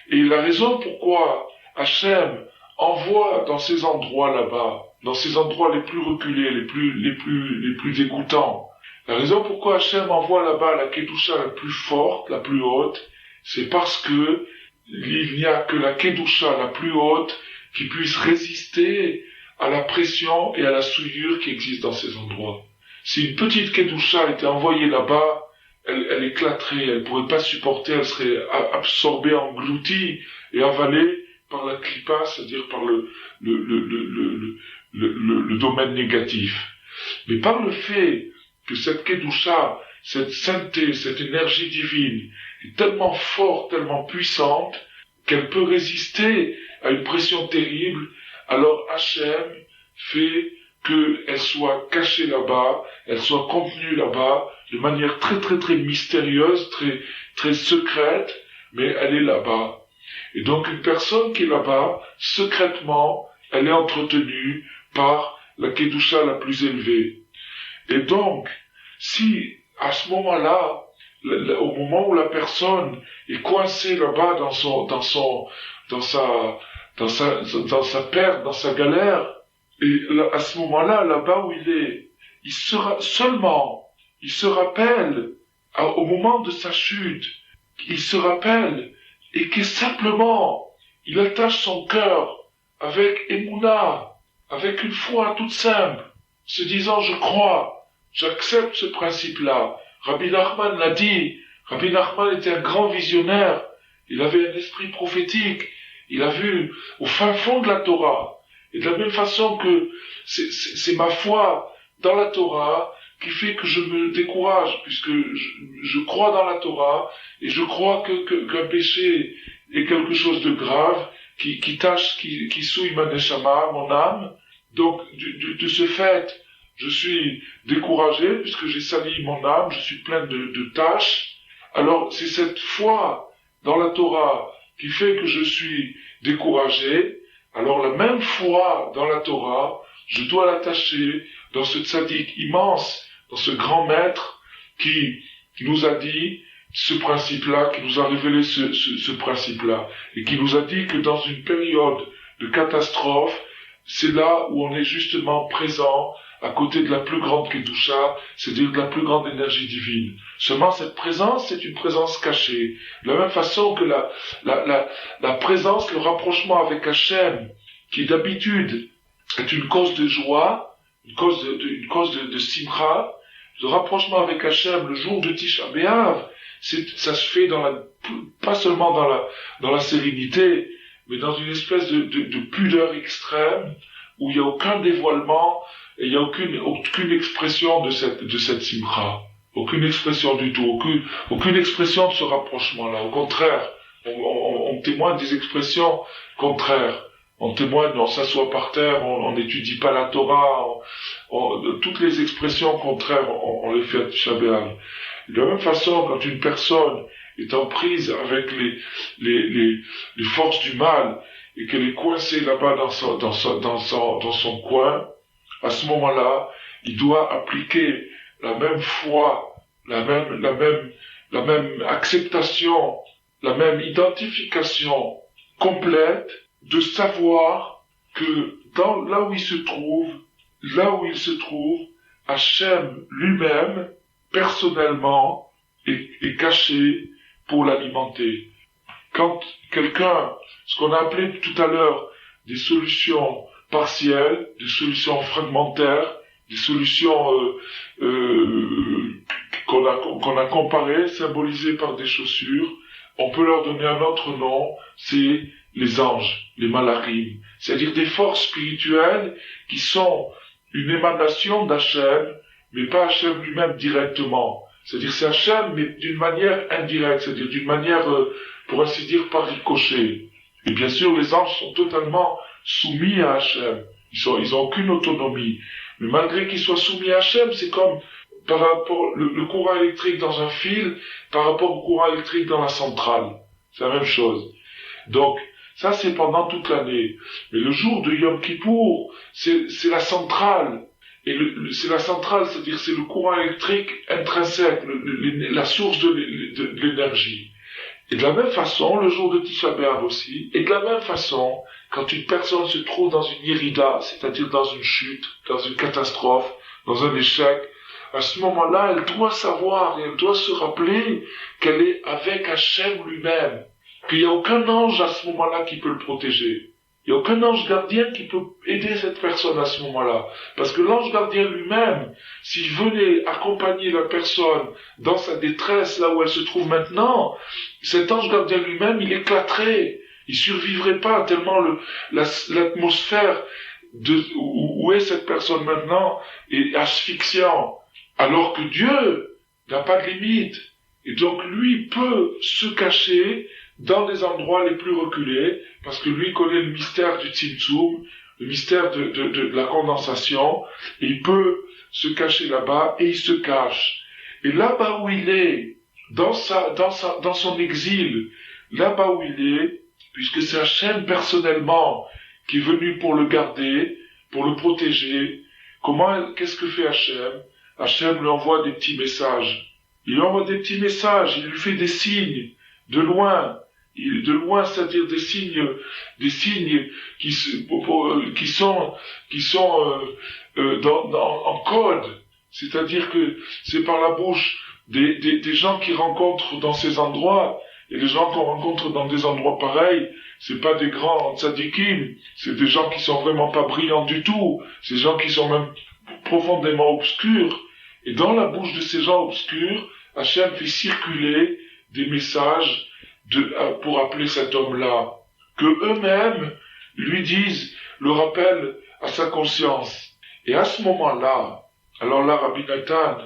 Et la raison pourquoi Hachem envoie dans ces endroits là-bas, dans ces endroits les plus reculés, les plus dégoûtants, la raison pourquoi Hachem envoie là-bas la Kedusha la plus forte, la plus haute, c'est parce que il n'y a que la Kedusha la plus haute qui puisse résister à la pression et à la souillure qui existent dans ces endroits. Si une petite Kedusha était envoyée là-bas, elle éclaterait, elle pourrait pas supporter, elle serait absorbée, engloutie et avalée par la klipa, c'est-à-dire par le domaine négatif. Mais par le fait que cette Kedusha, cette sainteté, cette énergie divine est tellement forte, tellement puissante, qu'elle peut résister à une pression terrible, alors Hachem fait qu'elle soit cachée là-bas, elle soit contenue là-bas, de manière très très très mystérieuse, très très secrète, mais elle est là-bas. Et donc une personne qui est là-bas, secrètement, elle est entretenue par la Kedusha la plus élevée. Et donc, si à ce moment-là, au moment où la personne est coincée là-bas dans sa perte, dans sa galère, et à ce moment-là, là-bas où il est, il se rappelle, au moment de sa chute, il se rappelle, et que simplement, il attache son cœur avec émouna, avec une foi toute simple, se disant, je crois, j'accepte ce principe-là. Rabbi Nachman l'a dit, Rabbi Nachman était un grand visionnaire, il avait un esprit prophétique, il a vu au fin fond de la Torah. Et de la même façon que c'est ma foi dans la Torah qui fait que je me décourage, puisque je crois dans la Torah, et je crois qu'un péché est quelque chose de grave, qui souille ma neshama, mon âme. Donc, de ce fait, je suis découragé, puisque j'ai sali mon âme, je suis plein de tâches. Alors, c'est cette foi dans la Torah qui fait que je suis découragé. Alors, la même foi dans la Torah, je dois l'attacher dans ce tzaddik immense, dans ce grand maître qui nous a dit ce principe-là, qui nous a révélé ce principe-là, et qui nous a dit que dans une période de catastrophe, c'est là où on est justement présent, à côté de la plus grande Kedusha, c'est-à-dire de la plus grande énergie divine. Seulement cette présence, c'est une présence cachée. De la même façon que la présence, le rapprochement avec Hachem, qui d'habitude est une cause de joie, une cause de simcha, le rapprochement avec Hachem le jour de Tisha B'Av, ça se fait pas seulement dans la sérénité, mais dans une espèce de pudeur extrême, où il n'y a aucun dévoilement, et il n'y a aucune expression de cette simcha. Aucune expression du tout, aucune expression de ce rapprochement-là. Au contraire, on témoigne des expressions contraires. On témoigne, on s'assoit par terre, on n'étudie pas la Torah, toutes les expressions contraires, on les fait à Tisha B'Av. De la même façon, quand une personne est en prise avec les forces du mal, et qu'elle est coincée là-bas dans son coin, à ce moment-là, il doit appliquer la même foi, la même acceptation, la même identification complète de savoir que là où il se trouve, Hachem lui-même, personnellement, est caché pour l'alimenter. Quand quelqu'un, ce qu'on a appelé tout à l'heure des solutions partielles, des solutions fragmentaires, des solutions qu'on a comparées, symbolisées par des chaussures, on peut leur donner un autre nom, c'est les anges, les malachim, c'est-à-dire des forces spirituelles qui sont une émanation d'Hachem, mais pas Hachem lui-même directement. C'est-à-dire c'est Hachem, mais d'une manière indirecte, c'est-à-dire d'une manière, pour ainsi dire, par ricochet. Et bien sûr, les anges sont totalement soumis à Hachem. Ils ont aucune autonomie. Mais malgré qu'ils soient soumis à Hachem, c'est comme par rapport le courant électrique dans un fil par rapport au courant électrique dans la centrale. C'est la même chose. Donc, ça c'est pendant toute l'année. Mais le jour de Yom Kippour, c'est la centrale. Et c'est la centrale, c'est-à-dire c'est le courant électrique intrinsèque, la source de l'énergie. Et de la même façon, le jour de Tisha B'Av aussi, et de la même façon, quand une personne se trouve dans une irida, c'est-à-dire dans une chute, dans une catastrophe, dans un échec, à ce moment-là, elle doit savoir et elle doit se rappeler qu'elle est avec Hachem lui-même, qu'il n'y a aucun ange à ce moment-là qui peut le protéger. Il n'y a aucun ange gardien qui peut aider cette personne à ce moment-là. Parce que l'ange gardien lui-même, s'il venait accompagner la personne dans sa détresse, là où elle se trouve maintenant, cet ange gardien lui-même, il éclaterait. Il survivrait pas tellement l'atmosphère où est cette personne maintenant, est asphyxiant, alors que Dieu n'a pas de limite. Et donc lui peut se cacher dans les endroits les plus reculés, parce que lui connaît le mystère du Tzimtzum, le mystère de la condensation, et il peut se cacher là-bas, et il se cache. Et là-bas où il est, dans son exil, là-bas où il est, puisque c'est Hachem personnellement qui est venu pour le garder, pour le protéger, qu'est-ce que fait Hachem? Hachem lui envoie des petits messages. Il lui envoie des petits messages, il lui fait des signes, de loin, c'est-à-dire des signes qui sont en code. C'est-à-dire que c'est par la bouche des gens qui rencontrent dans ces endroits, et les gens qu'on rencontre dans des endroits pareils, c'est pas des grands tzadikim, c'est des gens qui sont vraiment pas brillants du tout, c'est des gens qui sont même profondément obscurs. Et dans la bouche de ces gens obscurs, Hachem fait circuler des messages pour appeler cet homme-là, que eux-mêmes lui disent, le rappellent à sa conscience. Et à ce moment-là, alors là, Rabbi Nathan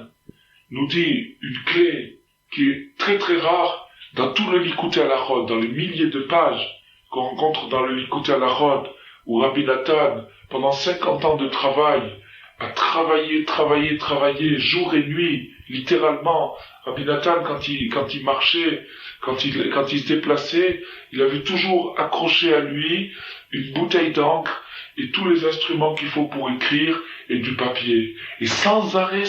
nous dit une clé qui est très très rare dans tout le Likutei Halachot, dans les milliers de pages qu'on rencontre dans le Likutei Halachot, où Rabbi Nathan, pendant 50 ans de travail, a travaillé, jour et nuit, littéralement. Rabbi Nathan, quand il marchait, quand il se déplaçait, il avait toujours accroché à lui une bouteille d'encre et tous les instruments qu'il faut pour écrire et du papier. Et sans arrêt,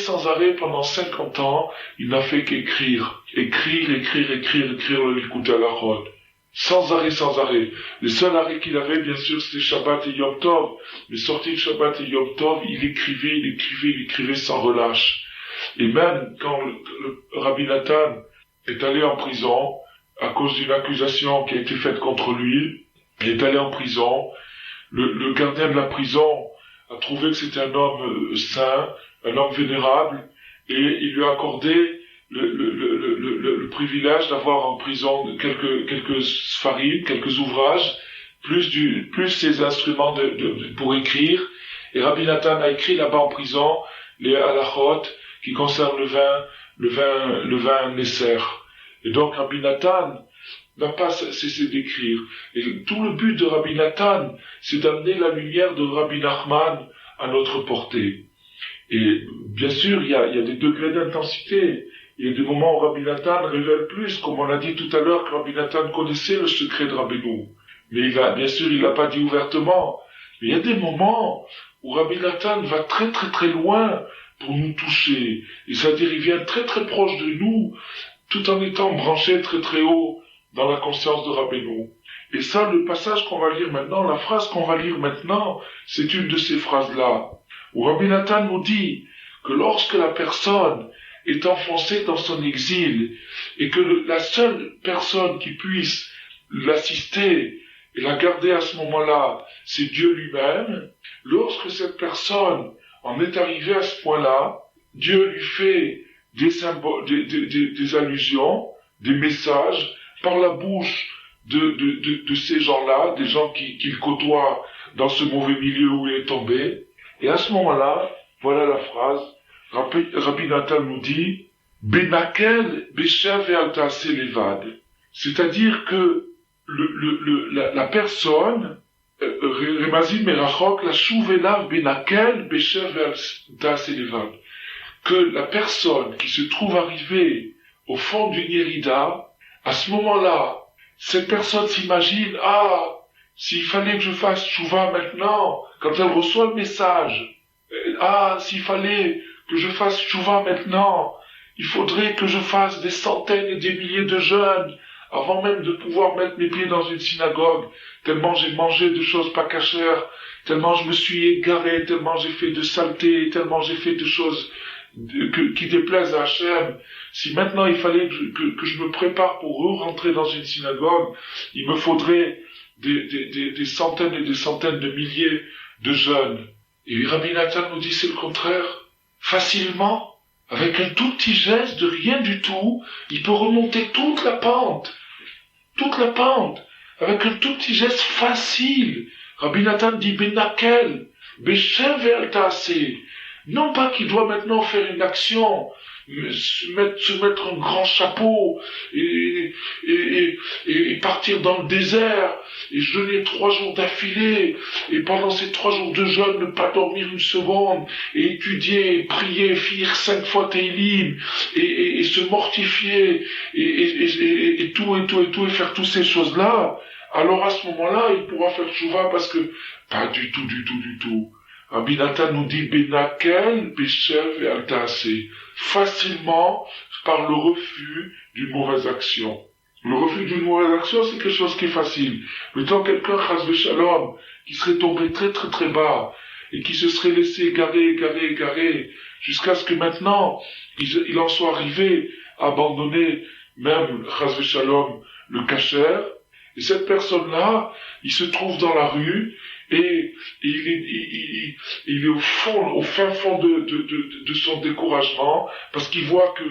pendant 50 ans, il n'a fait qu'écrire. Écrire le Likutei Halachot. Sans arrêt. Le seul arrêt qu'il avait, bien sûr, c'était Shabbat et Yom Tov. Mais sorti de Shabbat et Yom Tov, il écrivait sans relâche. Et même quand le Rabbi Nathan est allé en prison, à cause d'une accusation qui a été faite contre lui, il est allé en prison, le gardien de la prison a trouvé que c'était un homme saint, un homme vénérable, et il lui a accordé le privilège d'avoir en prison quelques sfarim, quelques ouvrages, plus ses instruments pour écrire. Et Rabbi Nathan a écrit là-bas en prison les halachot qui concernent le vin Nesser. Et donc Rabbi Nathan n'a pas cessé d'écrire. Et tout le but de Rabbi Nathan, c'est d'amener la lumière de Rabbi Nachman à notre portée. Et bien sûr, il y a des degrés d'intensité. Il y a des moments où Rabbi Nathan révèle plus, comme on a dit tout à l'heure que Rabbi Nathan connaissait le secret de Rabbeinu. Mais bien sûr, il l'a pas dit ouvertement. Mais il y a des moments où Rabbi Nathan va très très très loin pour nous toucher. Et c'est-à-dire, il vient très très proche de nous, tout en étant branché très très haut dans la conscience de Rabbeinu. Et ça, le passage qu'on va lire maintenant, la phrase qu'on va lire maintenant, c'est une de ces phrases-là, où Rabbi Nathan nous dit que lorsque la personne est enfoncée dans son exil, et que la seule personne qui puisse l'assister et la garder à ce moment-là, c'est Dieu lui-même, lorsque cette personne en est arrivée à ce point-là, Dieu lui fait des symboles, des allusions, des messages, par la bouche de ces gens-là, des gens qu'il côtoie dans ce mauvais milieu où il est tombé. Et à ce moment-là, voilà la phrase, Rabbi Nathan nous dit, Benakel Beshav et Altase Levad. C'est-à-dire que la personne, Remazim Merachok, la Chouvelav Benakel Beshav et Altase Levad. Que la personne qui se trouve arrivée au fond d'une Yérida, à ce moment-là, cette personne s'imagine, s'il fallait que je fasse Tchouva maintenant, quand elle reçoit le message, s'il fallait que je fasse Tchouva maintenant, il faudrait que je fasse des centaines et des milliers de jeûnes, avant même de pouvoir mettre mes pieds dans une synagogue, tellement j'ai mangé de choses pas cachères, tellement je me suis égaré, tellement j'ai fait de saletés, tellement j'ai fait de choses qui déplaisent à Hachem. Si maintenant il fallait que je me prépare pour rentrer dans une synagogue, il me faudrait des centaines et des centaines de milliers de jeunes. Et Rabbi Nathan nous dit c'est le contraire. Facilement, avec un tout petit geste de rien du tout, il peut remonter toute la pente, avec un tout petit geste facile. Rabbi Nathan dit Benakel, Beshem ve'al ta'aseh. Non pas qu'il doit maintenant faire une action, se mettre un grand chapeau et partir dans le désert et jeûner 3 jours d'affilée et pendant ces 3 jours de jeûne ne pas dormir une seconde et étudier, et prier, finir 5 fois Tehillim et se mortifier et tout et faire toutes ces choses-là. Alors à ce moment-là, il pourra faire tchouva parce que pas du tout. Rabbi Nathan nous dit Benakel, Beshev et Al-Ta'aseh. Facilement par le refus d'une mauvaise action. Le refus d'une mauvaise action, c'est quelque chose qui est facile. Mettons quelqu'un, chas v'shalom, qui serait tombé très bas, et qui se serait laissé égarer, jusqu'à ce que maintenant, il en soit arrivé à abandonner même, chas v'shalom, le kasher. Et cette personne-là, il se trouve dans la rue, et il est au fin fond de son découragement, parce qu'il voit que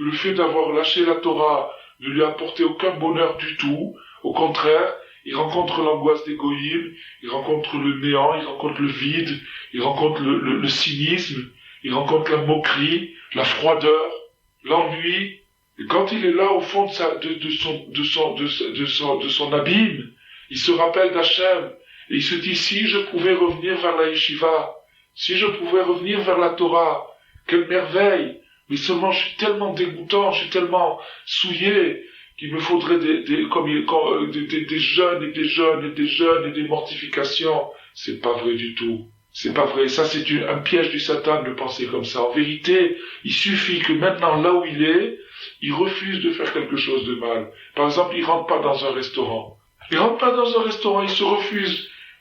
le fait d'avoir lâché la Torah ne lui a apporté aucun bonheur du tout. Au contraire, il rencontre l'angoisse des goïms, il rencontre le néant, il rencontre le vide, il rencontre le cynisme, il rencontre la moquerie, la froideur, l'ennui. Et quand il est là au fond de son abîme, il se rappelle d'Hachem. Et il se dit, si je pouvais revenir vers la yeshiva, si je pouvais revenir vers la Torah, quelle merveille! Mais seulement je suis tellement dégoûtant, je suis tellement souillé, qu'il me faudrait des jeûnes et des mortifications. C'est pas vrai du tout. C'est pas vrai. Ça, c'est un piège du Satan de penser comme ça. En vérité, il suffit que maintenant, là où il refuse de faire quelque chose de mal. Par exemple, il rentre pas dans un restaurant. Il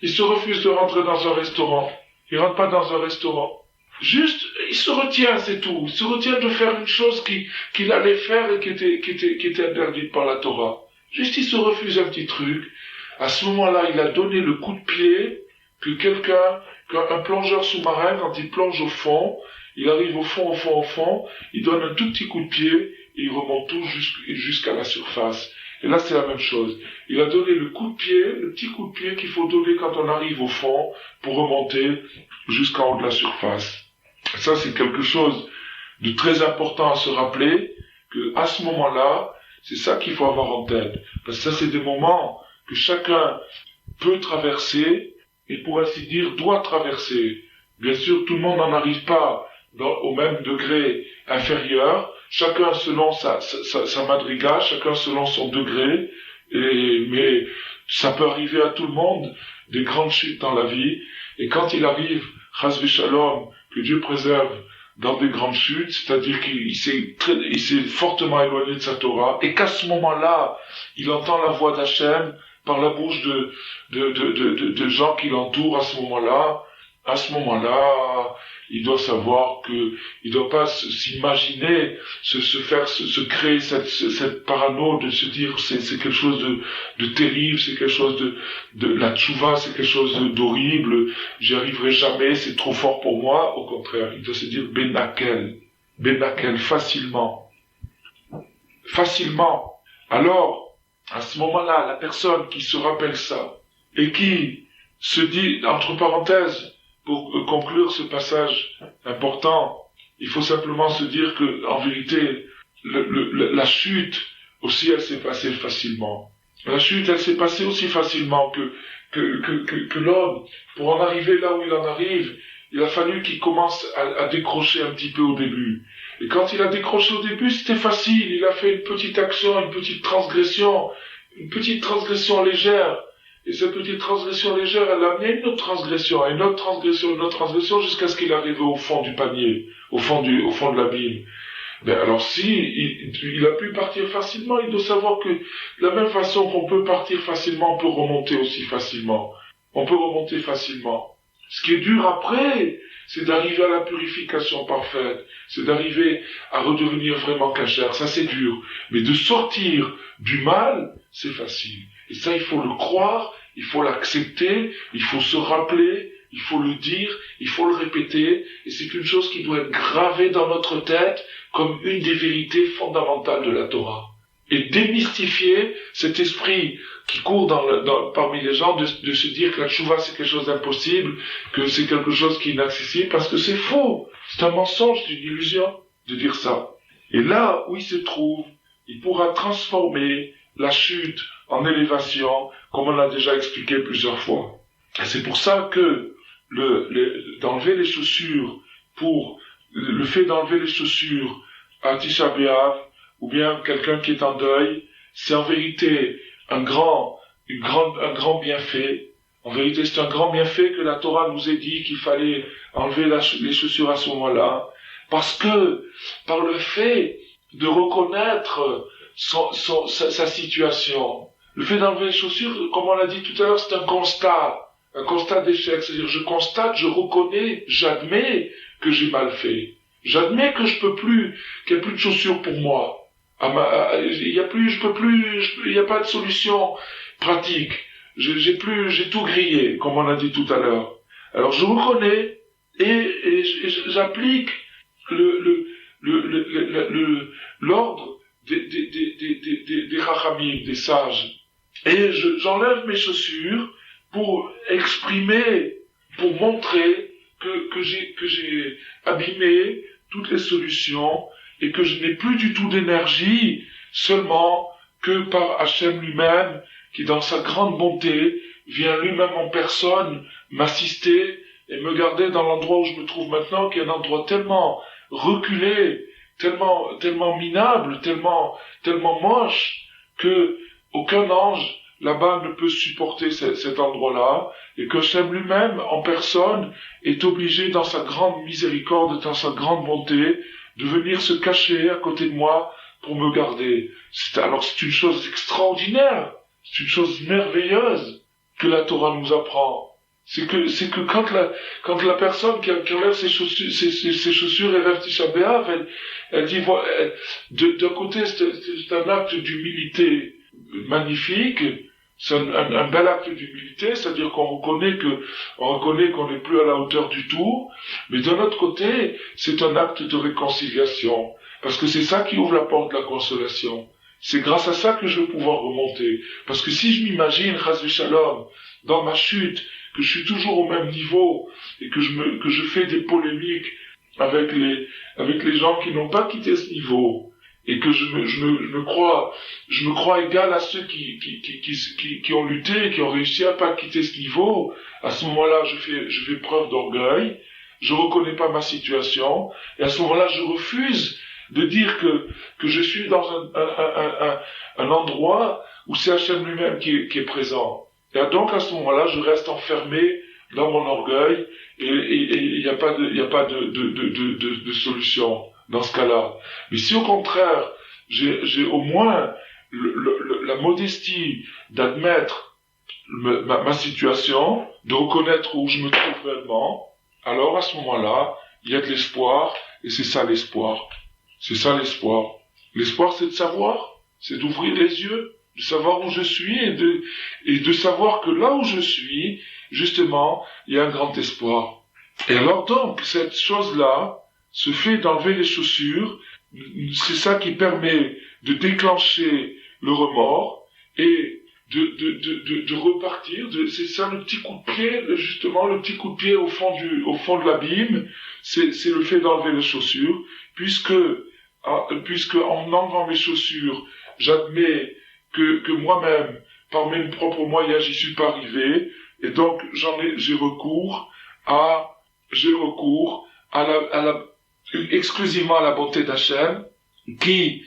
se refuse de rentrer dans un restaurant. Il rentre pas dans un restaurant. Juste, il se retient, c'est tout. Il se retient de faire une chose qu'il allait faire et qui était interdite par la Torah. Juste, il se refuse un petit truc. À ce moment-là, il a donné le coup de pied qu'un plongeur sous-marin, quand il plonge au fond, il arrive au fond, il donne un tout petit coup de pied et il remonte tout jusqu'à la surface. Et là, c'est la même chose. Il a donné le petit coup de pied qu'il faut donner quand on arrive au fond pour remonter jusqu'en haut de la surface. Ça, c'est quelque chose de très important à se rappeler, que à ce moment-là, c'est ça qu'il faut avoir en tête. Parce que ça, c'est des moments que chacun peut traverser et pour ainsi dire, doit traverser. Bien sûr, tout le monde n'en arrive pas au même degré inférieur, chacun selon sa madriga, chacun selon son degré, mais ça peut arriver à tout le monde, des grandes chutes dans la vie, et quand il arrive, chas v'shalom, que Dieu préserve dans des grandes chutes, c'est-à-dire qu'il s'est fortement éloigné de sa Torah, et qu'à ce moment-là, il entend la voix d'Hachem par la bouche de gens qui l'entourent à ce moment-là, il doit savoir que il doit pas s'imaginer, se créer cette parano de se dire c'est quelque chose de terrible, c'est quelque chose de la tchouva, c'est quelque chose d'horrible, j'y arriverai jamais, c'est trop fort pour moi. Au contraire, il doit se dire benakel, facilement. Alors, à ce moment-là, la personne qui se rappelle ça et qui se dit, entre parenthèses, pour conclure ce passage important, il faut simplement se dire que, en vérité, la chute aussi, elle s'est passée facilement. La chute, elle s'est passée aussi facilement que l'homme, pour en arriver là où il en arrive, il a fallu qu'il commence à décrocher un petit peu au début. Et quand il a décroché au début, c'était facile. Il a fait une petite action, une petite transgression légère. Et cette petite transgression légère, elle a amené une autre transgression, une autre transgression, jusqu'à ce qu'il arrive au fond du panier, au fond de l'abîme. Ben alors si il a pu partir facilement, il doit savoir que de la même façon qu'on peut partir facilement, on peut remonter aussi facilement. Ce qui est dur après, c'est d'arriver à la purification parfaite, c'est d'arriver à redevenir vraiment cachère. Ça c'est dur. Mais de sortir du mal, c'est facile. Et ça, il faut le croire, il faut l'accepter, il faut se rappeler, il faut le dire, il faut le répéter. Et c'est une chose qui doit être gravée dans notre tête comme une des vérités fondamentales de la Torah. et démystifier cet esprit qui court parmi les gens de se dire que la tchouva c'est quelque chose d'impossible, que c'est quelque chose qui est inaccessible, parce que c'est faux. C'est un mensonge, c'est une illusion de dire ça. Et là où il se trouve, il pourra transformer la chute en élévation, comme on l'a déjà expliqué plusieurs fois. Et c'est pour ça que d'enlever les chaussures le fait d'enlever les chaussures à Tisha B'Av, ou bien quelqu'un qui est en deuil, c'est en vérité un grand bienfait. En vérité, c'est un grand bienfait que la Torah nous ait dit qu'il fallait enlever les chaussures à ce moment-là. Parce que, par le fait de reconnaître sa situation, le fait d'enlever les chaussures, comme on l'a dit tout à l'heure, c'est un constat d'échec. C'est-à-dire, je constate, je reconnais, j'admets que j'ai mal fait. J'admets que qu'il n'y a plus de chaussures pour moi. Il n'y a pas de solution pratique. J'ai tout grillé, comme on a dit tout à l'heure. Alors je reconnais et j'applique l'ordre des rachamim, des sages. Et j'enlève mes chaussures pour exprimer, pour montrer que j'ai abîmé toutes les solutions et que je n'ai plus du tout d'énergie seulement que par Hachem lui-même qui dans sa grande bonté vient lui-même en personne m'assister et me garder dans l'endroit où je me trouve maintenant, qui est un endroit tellement reculé, tellement minable, tellement moche, que aucun ange là-bas ne peut supporter cet endroit-là, et que Hachem lui-même en personne est obligé dans sa grande miséricorde, dans sa grande bonté, de venir se cacher à côté de moi pour me garder. C'est une chose extraordinaire, c'est une chose merveilleuse que la Torah nous apprend. C'est que quand la personne qui enlève ses chaussures et rêve Tisha B'Av, elle dit, d'un côté c'est un acte d'humilité magnifique, c'est un bel acte d'humilité, c'est-à-dire qu'on reconnaît qu'on n'est plus à la hauteur du tout, mais d'un autre côté, c'est un acte de réconciliation, parce que c'est ça qui ouvre la porte de la consolation. C'est grâce à ça que je vais pouvoir remonter. Parce que si je m'imagine, Chas v'Shalom, dans ma chute, que je suis toujours au même niveau, et que je fais des polémiques avec les gens qui n'ont pas quitté ce niveau, et que je me crois égal à ceux qui ont lutté, qui ont réussi à pas quitter ce niveau, à ce moment-là, je fais preuve d'orgueil, je reconnais pas ma situation, et à ce moment-là, je refuse de dire que je suis dans un endroit où c'est Hachem lui-même qui est présent. Et donc, à ce moment-là, je reste enfermé dans mon orgueil, et il n'y a pas de solution dans ce cas-là. Mais si au contraire, j'ai au moins la modestie d'admettre ma situation, de reconnaître où je me trouve réellement, alors à ce moment-là, il y a de l'espoir, et c'est ça l'espoir. C'est ça l'espoir. L'espoir, c'est de savoir, c'est d'ouvrir les yeux, de savoir où je suis et de savoir que là où je suis, justement, il y a un grand espoir. Et alors donc, cette chose-là, ce fait d'enlever les chaussures, c'est ça qui permet de déclencher le remords et de repartir. C'est ça le petit coup de pied, justement, le petit coup de pied au fond de l'abîme, c'est le fait d'enlever les chaussures, puisque en enlevant mes chaussures, j'admets que moi-même, par mes propres moyens, j'y suis pas arrivé, et donc j'ai recours exclusivement à la bonté d'Hachem, qui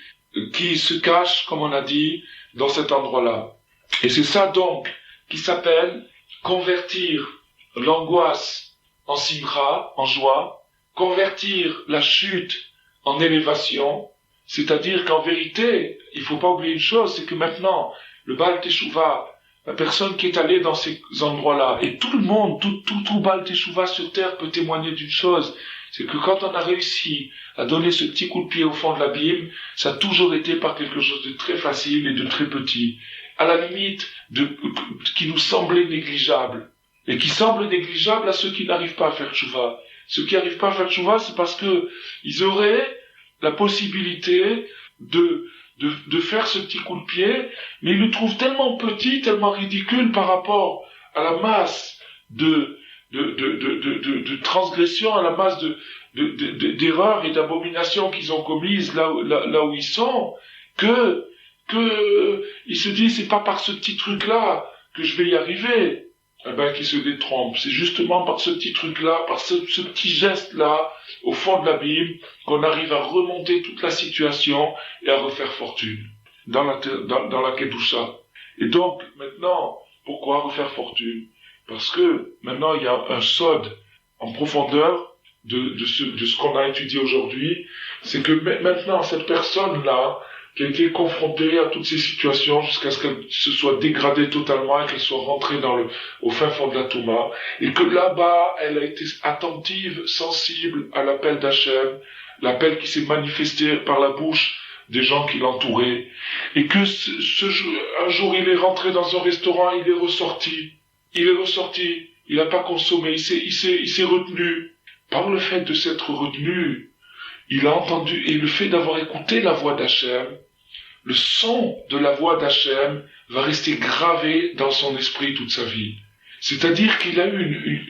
se cache, comme on a dit, dans cet endroit-là. Et c'est ça donc qui s'appelle convertir l'angoisse en simra, en joie, convertir la chute en élévation, c'est-à-dire qu'en vérité, il faut pas oublier une chose, c'est que maintenant, le Baal Teshuvah, la personne qui est allée dans ces endroits-là, et tout le monde, tout Baal Teshuvah sur terre peut témoigner d'une chose, c'est que quand on a réussi à donner ce petit coup de pied au fond de l'abîme, ça a toujours été par quelque chose de très facile et de très petit, à la limite qui nous semblait négligeable, et qui semble négligeable à ceux qui n'arrivent pas à faire tchouva. Ceux qui n'arrivent pas à faire tchouva, c'est parce que ils auraient la possibilité de de faire ce petit coup de pied, mais il le trouve tellement petit, tellement ridicule par rapport à la masse de transgressions, à la masse d'erreurs et d'abominations qu'ils ont commises là où ils sont, que il se dit c'est pas par ce petit truc-là que je vais y arriver. Eh ben, qui se détrompe. C'est justement par ce petit truc-là, par ce petit geste-là, au fond de la Bible, qu'on arrive à remonter toute la situation et à refaire fortune dans la Kedusha. Et donc, maintenant, pourquoi refaire fortune? Parce que maintenant, il y a un sod en profondeur de ce qu'on a étudié aujourd'hui. C'est que maintenant, cette personne-là, qui a été confrontée à toutes ces situations jusqu'à ce qu'elle se soit dégradée totalement et qu'elle soit rentrée au fin fond de la Touma, et que là-bas, elle a été attentive, sensible à l'appel d'Hachem, l'appel qui s'est manifesté par la bouche des gens qui l'entouraient, et que un jour il est rentré dans un restaurant, il est ressorti, il n'a pas consommé, il s'est retenu. Par le fait de s'être retenu, il a entendu, et le fait d'avoir écouté la voix d'Hachem, le son de la voix d'Hachem va rester gravé dans son esprit toute sa vie. C'est-à-dire qu'il a eu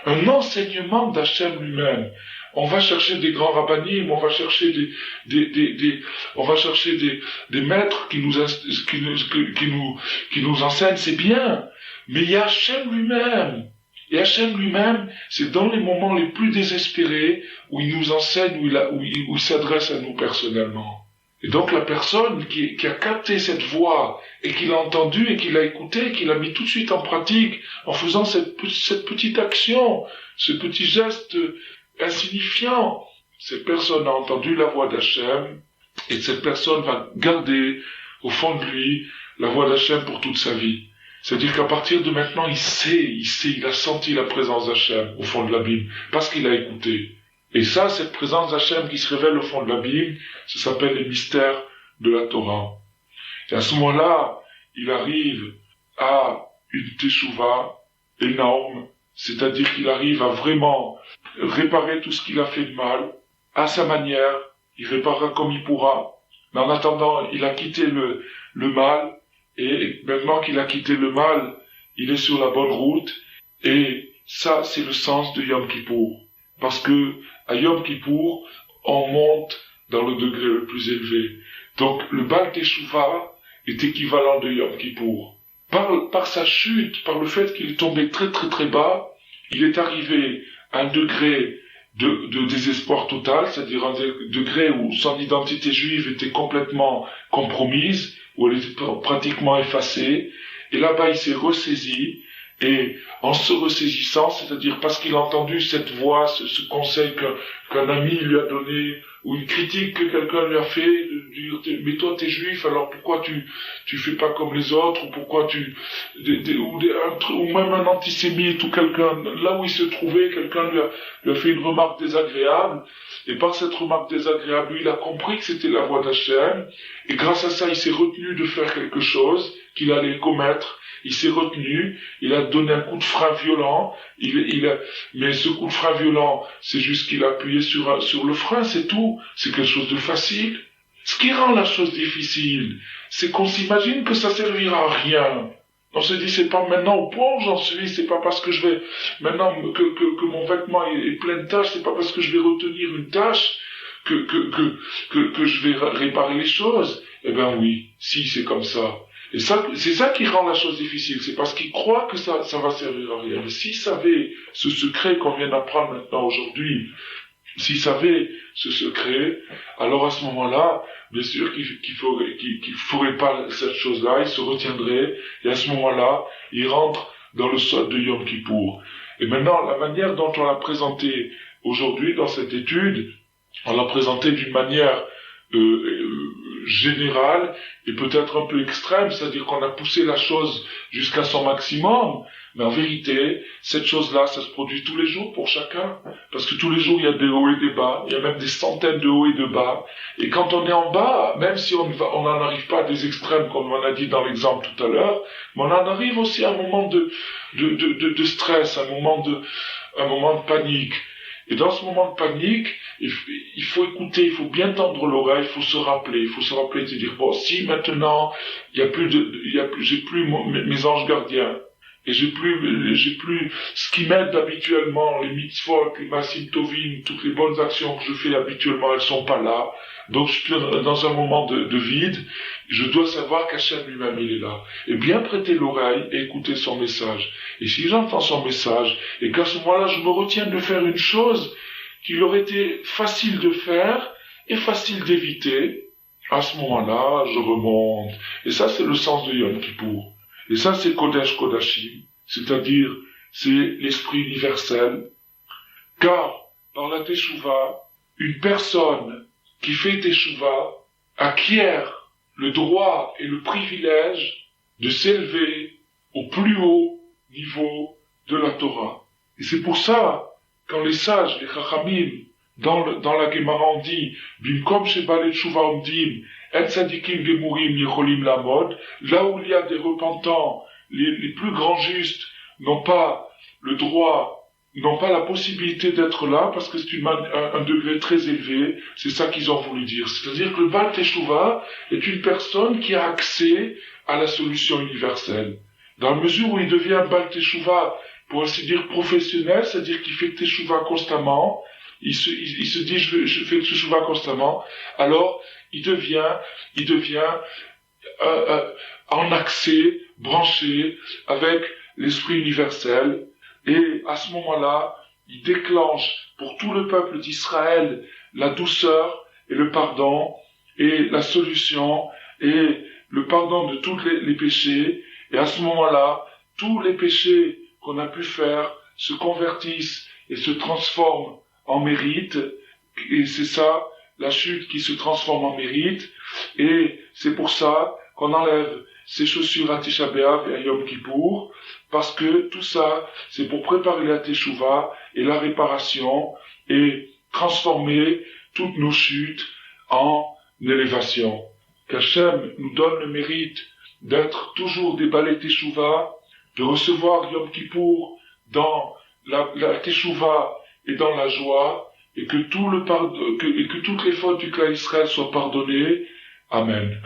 un enseignement d'Hachem lui-même. On va chercher des grands rabbinim, on va chercher des maîtres qui nous enseignent, c'est bien. Mais il y a Hachem lui-même. Et Hachem lui-même, c'est dans les moments les plus désespérés où il nous enseigne, où il s'adresse à nous personnellement. Et donc la personne qui a capté cette voix et qui l'a entendue et qui l'a écoutée, qui l'a mis tout de suite en pratique en faisant cette petite action, ce petit geste insignifiant, cette personne a entendu la voix d'Hachem et cette personne va garder au fond de lui la voix d'Hachem pour toute sa vie. C'est-à-dire qu'à partir de maintenant, il a senti la présence d'Hachem au fond de la Bible parce qu'il a écouté. Et ça, cette présence d'Hachem qui se révèle au fond de la Bible, ça s'appelle les mystères de la Torah. Et à ce moment-là, il arrive à une teshuva énorme, c'est-à-dire qu'il arrive à vraiment réparer tout ce qu'il a fait de mal, à sa manière, il réparera comme il pourra, mais en attendant, il a quitté le mal, et maintenant qu'il a quitté le mal, il est sur la bonne route, et ça, c'est le sens de Yom Kippour. Parce que, à Yom Kippour, on monte dans le degré le plus élevé. Donc, le Baal Teshuvah est équivalent de Yom Kippour. Par sa chute, par le fait qu'il est tombé très très très bas, il est arrivé à un degré de désespoir total, c'est-à-dire un degré où son identité juive était complètement compromise, où elle était pratiquement effacée, et là-bas il s'est ressaisi, et en se ressaisissant, c'est-à-dire parce qu'il a entendu cette voix, ce conseil qu'un ami lui a donné, ou une critique que quelqu'un lui a fait, de dire mais toi t'es juif, alors pourquoi tu fais pas comme les autres, ou pourquoi ou même un antisémite, ou quelqu'un, là où il se trouvait, quelqu'un lui a fait une remarque désagréable, et par cette remarque désagréable, lui, il a compris que c'était la voix d'Hachem, et grâce à ça, il s'est retenu de faire quelque chose qu'il allait commettre. Il s'est retenu, il a donné un coup de frein violent, mais ce coup de frein violent, c'est juste qu'il a appuyé sur le frein, c'est tout. C'est quelque chose de facile. Ce qui rend la chose difficile, c'est qu'on s'imagine que ça servira à rien. On se dit, c'est pas maintenant au point où j'en suis, c'est pas parce que je vais, maintenant que mon vêtement est plein de taches, c'est pas parce que je vais retenir une tache que je vais réparer les choses. Eh ben oui, si c'est comme ça. Et ça, c'est ça qui rend la chose difficile, c'est parce qu'il croit que ça va servir à rien. Mais s'il savait ce secret qu'on vient d'apprendre maintenant aujourd'hui, s'il savait ce secret, alors à ce moment-là, bien sûr qu'il ferait pas cette chose-là, il se retiendrait, et à ce moment-là, il rentre dans le sod de Yom Kippour. Et maintenant, la manière dont on l'a présenté aujourd'hui dans cette étude, on l'a présenté d'une manière générale et peut-être un peu extrême, c'est-à-dire qu'on a poussé la chose jusqu'à son maximum, mais en vérité, cette chose-là, ça se produit tous les jours pour chacun, parce que tous les jours, il y a des hauts et des bas, il y a même des centaines de hauts et de bas, et quand on est en bas, même si on n'en arrive pas à des extrêmes, comme on a dit dans l'exemple tout à l'heure, mais on en arrive aussi à un moment de stress, un moment de panique. Et dans ce moment de panique, il faut écouter, il faut bien tendre l'oreille, il faut se rappeler, de se dire, bon, si maintenant, j'ai plus mes anges gardiens, et j'ai plus ce qui m'aide habituellement, les mitzvot, les masim tovim, toutes les bonnes actions que je fais habituellement, elles sont pas là. Donc je suis dans un moment de vide, je dois savoir qu'Hachem lui-même il est là. Et bien prêter l'oreille et écouter son message. Et si j'entends son message, et qu'à ce moment-là je me retiens de faire une chose qu'il aurait été facile de faire et facile d'éviter, à ce moment-là, je remonte. Et ça, c'est le sens de Yom Kippour. Et ça, c'est Kodesh Kodashim, c'est-à-dire, c'est l'esprit universel. Car, par la Teshuvah, une personne qui fait Teshuvah acquiert le droit et le privilège de s'élever au plus haut niveau de la Torah. Et c'est pour ça, quand les sages, les Chachamim, dans la Gemara on dit, Bimkom Sheba Teshuvah Omdim, Et Tzadikim Gemurim Yecholim Lamod, là où il y a des repentants, les plus grands justes n'ont pas le droit, n'ont pas la possibilité d'être là parce que c'est un degré très élevé, c'est ça qu'ils ont voulu dire. C'est-à-dire que le Baal Teshuvah est une personne qui a accès à la solution universelle. Dans la mesure où il devient Baal Teshuvah, pour ainsi dire professionnel, c'est-à-dire qu'il fait Teshuvah constamment, il se dit je fais Teshuvah constamment, alors il devient en accès, branché avec l'esprit universel, et à ce moment-là, il déclenche pour tout le peuple d'Israël la douceur et le pardon et la solution et le pardon de tous les péchés, et à ce moment-là, tous les péchés qu'on a pu faire se convertissent et se transforment en mérite, et c'est ça, la chute qui se transforme en mérite, et c'est pour ça qu'on enlève ses chaussures à Tisha B'Av et à Yom Kippour, parce que tout ça, c'est pour préparer la Teshuvah et la réparation, et transformer toutes nos chutes en élévation. Qu'Hachem nous donne le mérite d'être toujours des balais Teshuvah, de recevoir Yom Kippour dans la Teshuvah et dans la joie, et que toutes les fautes du clan Israël soient pardonnées. Amen.